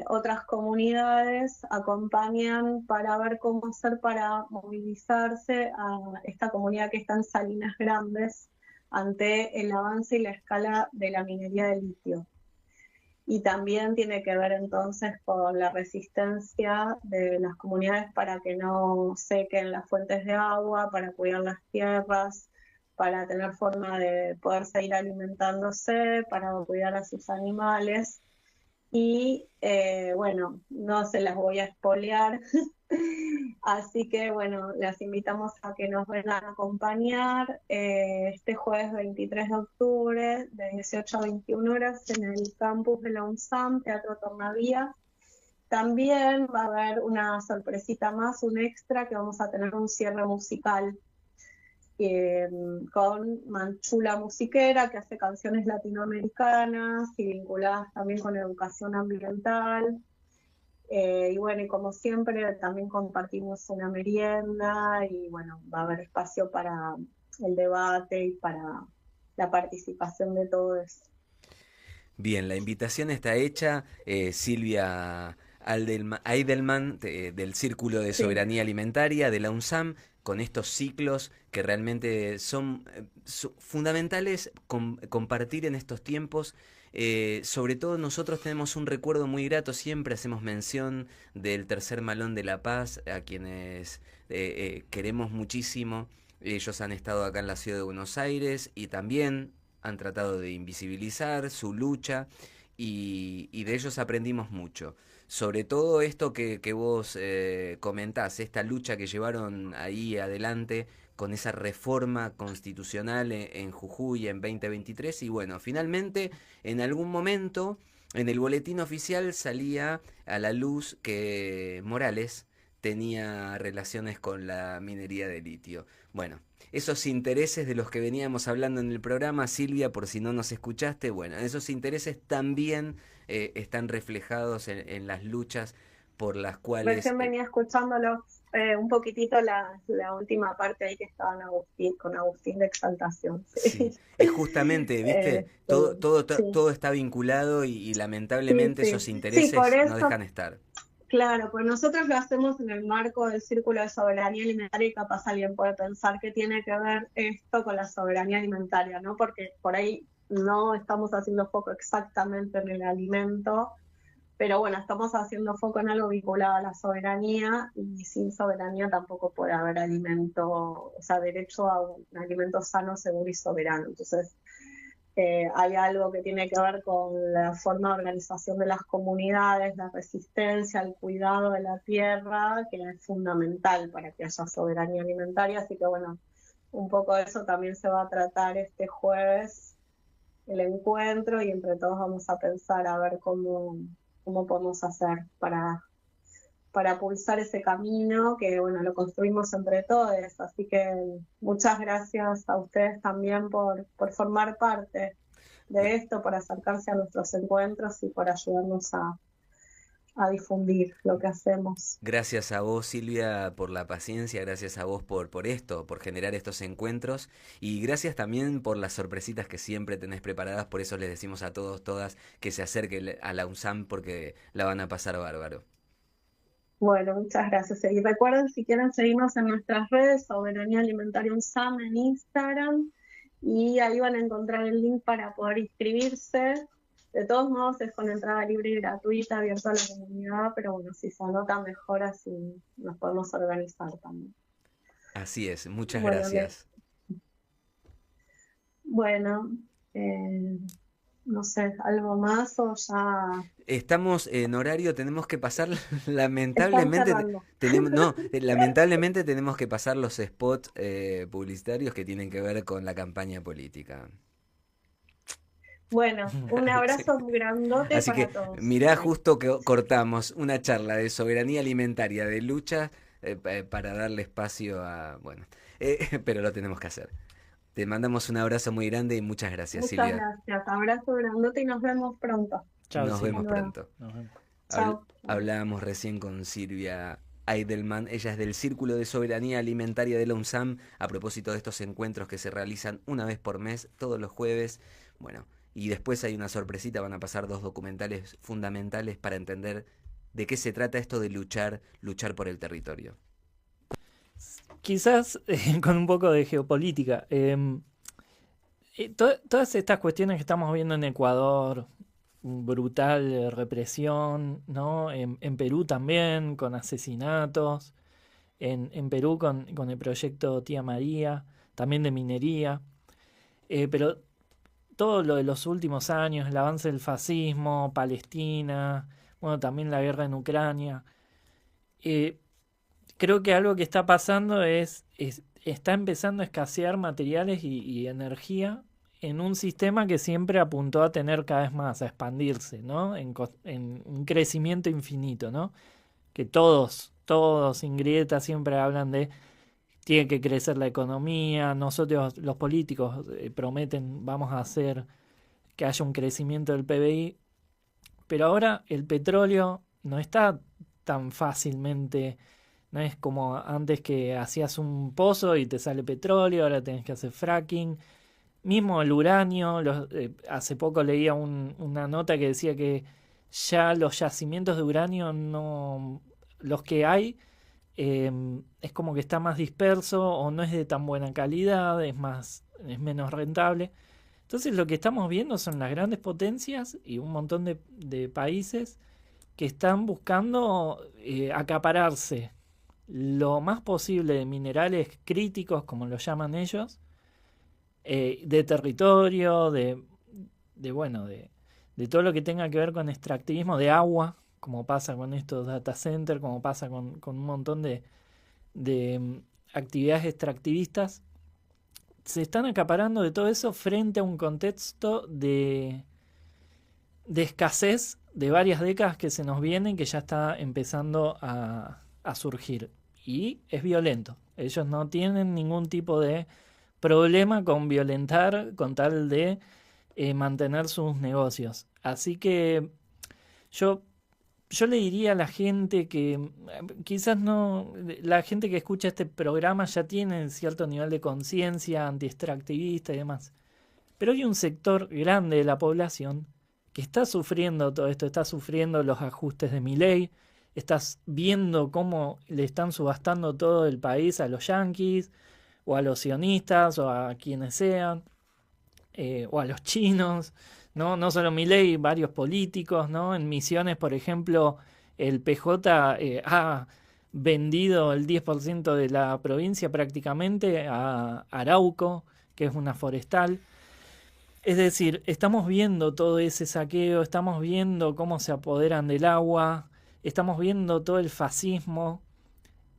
otras comunidades acompañan para ver cómo hacer para movilizarse a esta comunidad que está en Salinas Grandes ante el avance y la escala de la minería de litio. Y también tiene que ver entonces con la resistencia de las comunidades para que no sequen las fuentes de agua, para cuidar las tierras, para tener forma de poder seguir alimentándose, para cuidar a sus animales. Y bueno, no se las voy a espolear, así que bueno, las invitamos a que nos vengan a acompañar este jueves 23 de octubre de 18 a 21 horas en el campus de la UNSAM, Teatro Tornavía. también va a haber una sorpresita más, un extra, que vamos a tener un cierre musical con Manchula Musiquera, que hace canciones latinoamericanas y vinculadas también con educación ambiental. Y bueno, y como siempre, también compartimos una merienda y bueno, va a haber espacio para el debate y para la participación de todos. Bien, la invitación está hecha. Silvia Eidelman, del Círculo de Sí. Soberanía Alimentaria de la UNSAM, con estos ciclos que realmente son fundamentales compartir en estos tiempos. Sobre todo nosotros tenemos un recuerdo muy grato, siempre hacemos mención del Tercer Malón de la Paz, a quienes queremos muchísimo. Ellos han estado acá en la ciudad de Buenos Aires y también han tratado de invisibilizar su lucha y de ellos aprendimos mucho. Sobre todo esto que vos comentás, esta lucha que llevaron ahí adelante con esa reforma constitucional en Jujuy en 2023 y bueno, finalmente en algún momento en el boletín oficial salía a la luz que Morales tenía relaciones con la minería de litio. Bueno, esos intereses de los que veníamos hablando en el programa, Silvia, por si no nos escuchaste, bueno, esos intereses también están reflejados en las luchas por las cuales... Recién venía escuchándolo un poquitito la última parte ahí que estaban con Agustín de Exaltación. Sí, es justamente, ¿viste? Sí. Todo está vinculado y lamentablemente Sí. esos Sí, intereses por no eso, dejan estar. claro, pues nosotros lo hacemos en el marco del Círculo de Soberanía Alimentaria y capaz alguien puede pensar que tiene que ver esto con la soberanía alimentaria, ¿no? Porque por ahí no estamos haciendo foco exactamente en el alimento, pero bueno, estamos haciendo foco en algo vinculado a la soberanía y sin soberanía tampoco puede haber alimento, o sea, derecho a un alimento sano, seguro y soberano. Entonces, hay algo que tiene que ver con la forma de organización de las comunidades, la resistencia, el cuidado de la tierra, que es fundamental para que haya soberanía alimentaria. Así que bueno, un poco de eso también se va a tratar este jueves, el encuentro, y entre todos vamos a pensar a ver cómo podemos hacer para pulsar ese camino, que bueno, lo construimos entre todos. Así que muchas gracias a ustedes también por formar parte de esto, por acercarse a nuestros encuentros y por ayudarnos a difundir lo que hacemos. Gracias a vos, Silvia, por la paciencia, gracias a vos por esto, por generar estos encuentros y gracias también por las sorpresitas que siempre tenés preparadas. Por eso les decimos a todos, todas, que se acerquen a la UNSAM porque la van a pasar bárbaro. Bueno, muchas gracias. Y recuerden, si quieren seguirnos en nuestras redes, Soberanía Alimentaria UNSAM en Instagram, y ahí van a encontrar el link para poder inscribirse. De todos modos, es con entrada libre y gratuita, abierto a la comunidad, pero bueno, si se anota mejor, así nos podemos organizar también. Así es, muchas Bueno, gracias. Bueno, no sé, ¿algo más o ya? Estamos en horario, tenemos que pasar, Están lamentablemente, cerrando. lamentablemente tenemos que pasar los spots publicitarios que tienen que ver con la campaña política. Bueno, un abrazo grandote Así para que todos. mirá, justo que cortamos una charla de soberanía alimentaria, de lucha, para darle espacio a... Bueno, pero lo tenemos que hacer. Te mandamos un abrazo muy grande y muchas gracias, Muchas Silvia. gracias, abrazo grandote y nos vemos pronto. Chao, Nos Silvia. vemos Hasta luego. pronto. Nos vemos. Chao. Hablábamos recién con Silvia Eidelman, ella es del Círculo de Soberanía Alimentaria de la UNSAM, a propósito de estos encuentros que se realizan una vez por mes, todos los jueves. Bueno, y después hay una sorpresita, van a pasar 2 documentales fundamentales para entender de qué se trata esto de luchar por el territorio. Quizás con un poco de geopolítica. Todas estas cuestiones que estamos viendo en Ecuador, brutal represión, ¿no? En Perú también, con asesinatos. En Perú con el proyecto Tía María, también de minería. Pero todo lo de los últimos años, el avance del fascismo, Palestina, bueno, también la guerra en Ucrania. Creo que algo que está pasando está empezando a escasear materiales y energía en un sistema que siempre apuntó a tener cada vez más, a expandirse, ¿no? En un crecimiento infinito, ¿no? Que todos sin grieta siempre hablan de tiene que crecer la economía, nosotros los políticos prometen vamos a hacer que haya un crecimiento del PBI, pero ahora el petróleo no está tan fácilmente, no es como antes que hacías un pozo y te sale petróleo, ahora tenés que hacer fracking. Mismo el uranio, hace poco leía una nota que decía que ya los yacimientos de uranio no, los que hay, es como que está más disperso o no es de tan buena calidad, es menos rentable. Entonces lo que estamos viendo son las grandes potencias y un montón de países que están buscando acapararse lo más posible de minerales críticos, como lo llaman ellos, de territorio, de todo lo que tenga que ver con extractivismo de agua, como pasa con estos data centers, como pasa con un montón de actividades extractivistas. Se están acaparando de todo eso frente a un contexto de escasez de varias décadas que se nos vienen, que ya está empezando a surgir. Y es violento. Ellos no tienen ningún tipo de problema con violentar con tal de mantener sus negocios. Así que yo le diría a la gente que quizás no, la gente que escucha este programa ya tiene cierto nivel de conciencia anti-extractivista y demás, pero hay un sector grande de la población que está sufriendo todo esto, está sufriendo los ajustes de Milei, estás viendo cómo le están subastando todo el país a los yanquis o a los sionistas o a quienes sean, o a los chinos, ¿no? No solo Milei, varios políticos, ¿no? En Misiones, por ejemplo, el PJ ha vendido el 10% de la provincia prácticamente a Arauco, que es una forestal. Es decir, estamos viendo todo ese saqueo, estamos viendo cómo se apoderan del agua, estamos viendo todo el fascismo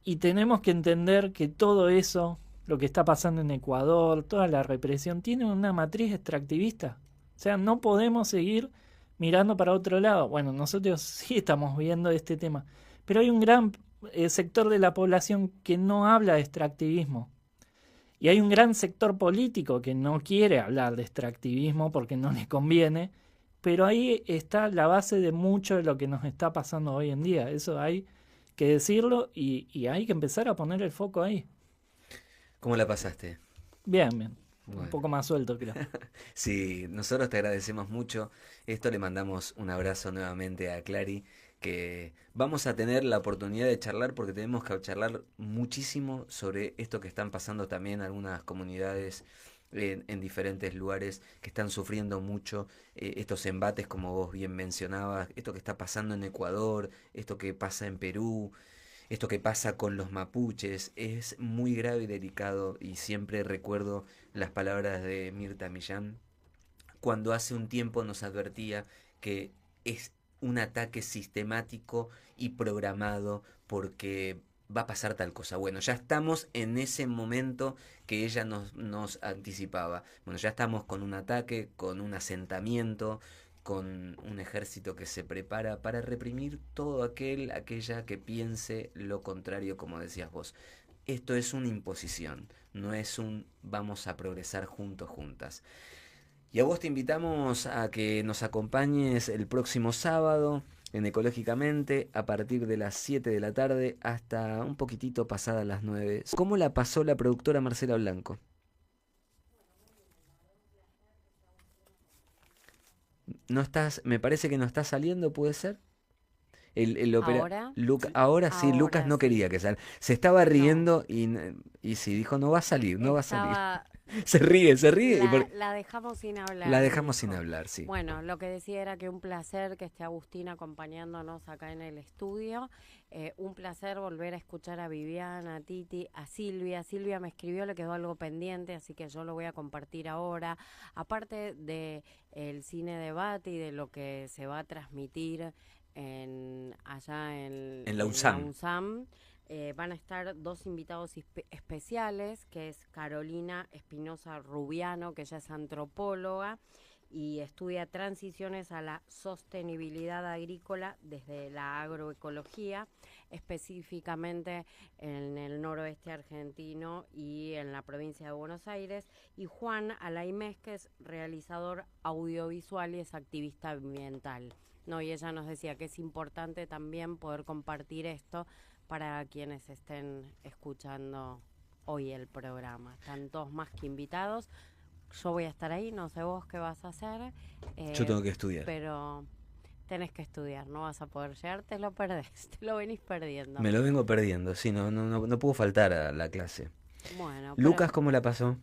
y tenemos que entender que todo eso, lo que está pasando en Ecuador, toda la represión, tiene una matriz extractivista. O sea, no podemos seguir mirando para otro lado. Bueno, nosotros sí estamos viendo este tema, pero hay un gran sector de la población que no habla de extractivismo. Y hay un gran sector político que no quiere hablar de extractivismo porque no le conviene, pero ahí está la base de mucho de lo que nos está pasando hoy en día. Eso hay que decirlo y hay que empezar a poner el foco ahí. ¿Cómo la pasaste? Bien. Bueno. Un poco más suelto, creo. Sí, nosotros te agradecemos mucho. Esto le mandamos un abrazo nuevamente a Clary, que vamos a tener la oportunidad de charlar porque tenemos que charlar muchísimo sobre esto que están pasando también algunas comunidades en diferentes lugares que están sufriendo mucho estos embates, como vos bien mencionabas, esto que está pasando en Ecuador, esto que pasa en Perú, esto que pasa con los mapuches, es muy grave y delicado, y siempre recuerdo las palabras de Mirta Millán cuando hace un tiempo nos advertía que es un ataque sistemático y programado porque va a pasar tal cosa. Bueno, ya estamos en ese momento que ella nos anticipaba. Bueno, ya estamos con un ataque, con un asentamiento, con un ejército que se prepara para reprimir todo aquella que piense lo contrario, como decías vos. Esto es una imposición, no es un vamos a progresar juntos, juntas. Y a vos te invitamos a que nos acompañes el próximo sábado en Ecológicamente a partir de las 7 de la tarde hasta un poquitito pasadas las 9. ¿Cómo la pasó la productora Marcela Blanco? No estás, me parece que no está saliendo, ¿puede ser? ¿Ahora? Ahora sí, Ahora Lucas no sí. quería que salga. Se estaba riendo No. y sí, dijo, no va a salir, no va a salir. Estaba... Se ríe. La dejamos sin hablar. La dejamos sin dijo. hablar, sí. Bueno, lo que decía era que un placer que esté Agustín acompañándonos acá en el estudio. Un placer volver a escuchar a Viviana, a Titi, a Silvia. Silvia me escribió, le quedó algo pendiente, así que yo lo voy a compartir ahora. Aparte de el cine debate y de lo que se va a transmitir allá en la UNSAM. Van a estar 2 invitados especiales, que es Carolina Espinosa Rubiano, que ella es antropóloga y estudia transiciones a la sostenibilidad agrícola desde la agroecología, específicamente en el noroeste argentino y en la provincia de Buenos Aires, y Juan Alaimés, que es realizador audiovisual y es activista ambiental, ¿no? Y ella nos decía que es importante también poder compartir esto para quienes estén escuchando hoy el programa. Están todos más que invitados. Yo voy a estar ahí, no sé vos qué vas a hacer. Yo tengo que estudiar. Pero tenés que estudiar, no vas a poder llegar, te lo perdés, te lo venís perdiendo. Me lo vengo perdiendo, sí, no puedo faltar a la clase. Bueno, Lucas, ¿cómo la pasó?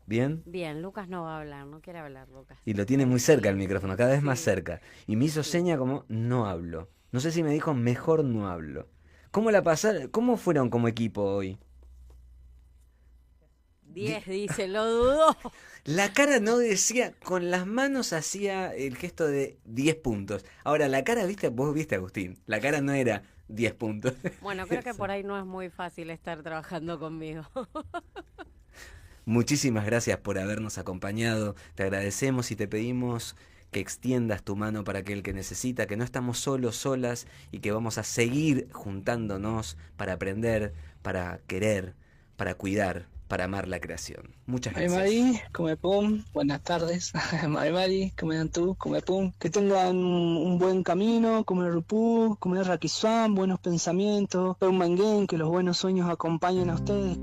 ¿Bien? Bien, Lucas no va a hablar, no quiere hablar Lucas. Y lo tiene muy cerca el micrófono, cada vez más cerca. Y me hizo seña como, no hablo. No sé si me dijo, mejor no hablo. ¿Cómo la pasaron? ¿Cómo fueron como equipo hoy? 10, dice, lo dudó. La cara no decía, con las manos hacía el gesto de 10 puntos. Ahora, la cara, viste, vos viste, Agustín, la cara no era 10 puntos. Bueno, creo que por ahí no es muy fácil estar trabajando conmigo. Muchísimas gracias por habernos acompañado, te agradecemos y te pedimos que extiendas tu mano para aquel que necesita, que no estamos solos, solas y que vamos a seguir juntándonos para aprender, para querer, para cuidar, para amar la creación. Muchas gracias. Mari, come pum, buenas tardes. Mari, come dan tú, come pum. Que tengan un buen camino, come rupú, come raquisán, buenos pensamientos, un manguén, que los buenos sueños acompañen a ustedes.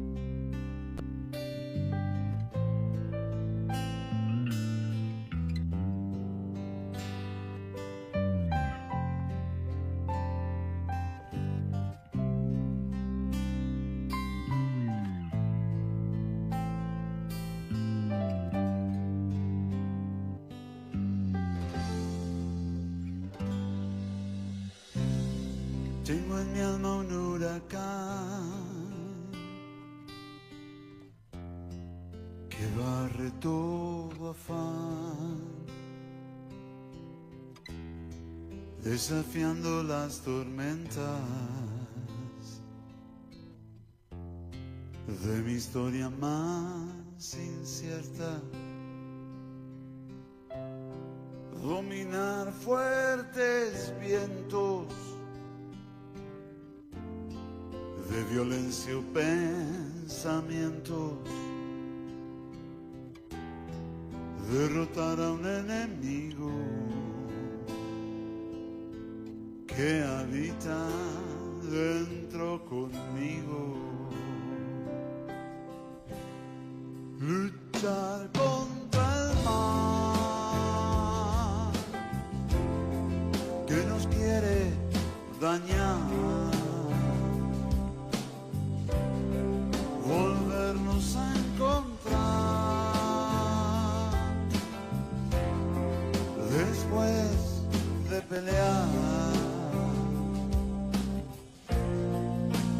Tengo en mi alma un huracán que barre todo afán, desafiando las tormentas de mi historia más incierta. Dominar fuertes vientos de violencia o pensamientos, derrotar a un enemigo que habita dentro conmigo, luchar contra el mal que nos quiere dañar, volvernos a encontrar después de pelear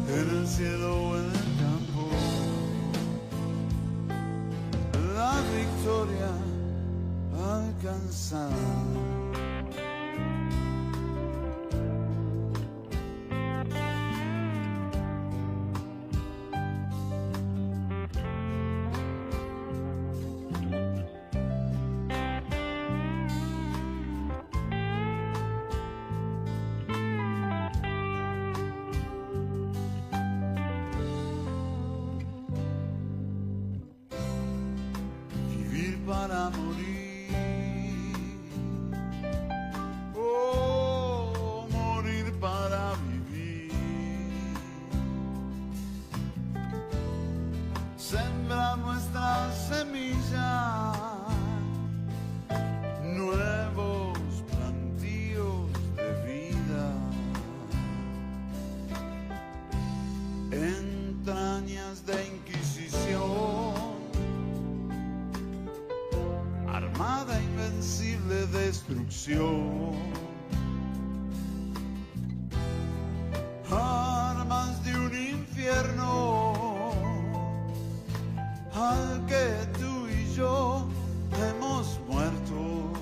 en el cielo o en el campo, la victoria alcanzar. Para morir, oh, morir para vivir, sembrar nuestra semilla, nuevos plantíos de vida, entrañas de inquisición, armada invencible destrucción, armas de un infierno al que tú y yo hemos muerto,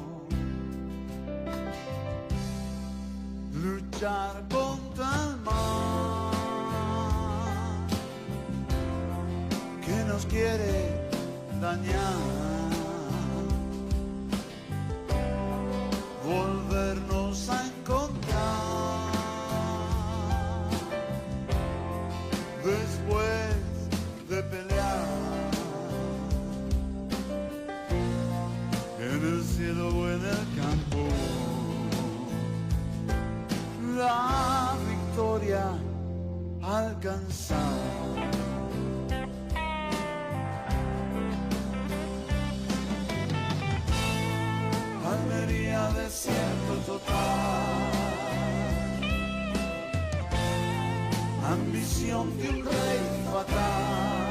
luchar contra el mal quiere dañar, volvernos a encontrar después de pelear en el cielo o en el campo. La victoria alcanzar. Almería, desierto total, ambición de un rey fatal,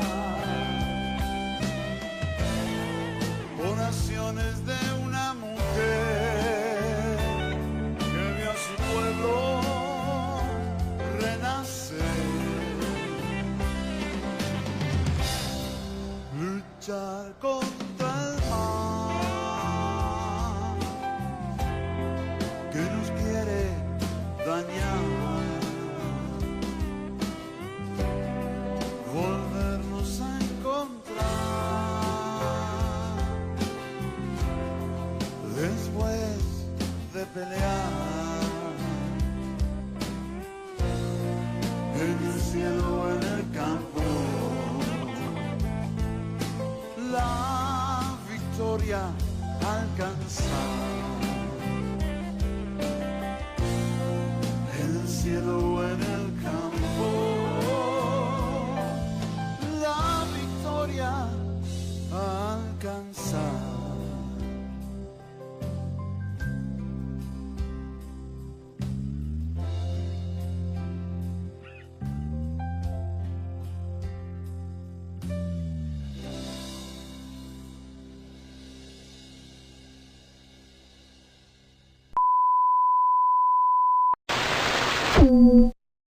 oraciones de una mujer que vio a su pueblo renacer, luchar contra el mal que nos quiere dañar, volvernos a encontrar después de pelear en el cielo o en el campo. La victoria alcanzar en el cielo o en el campo. La victoria alcanzar.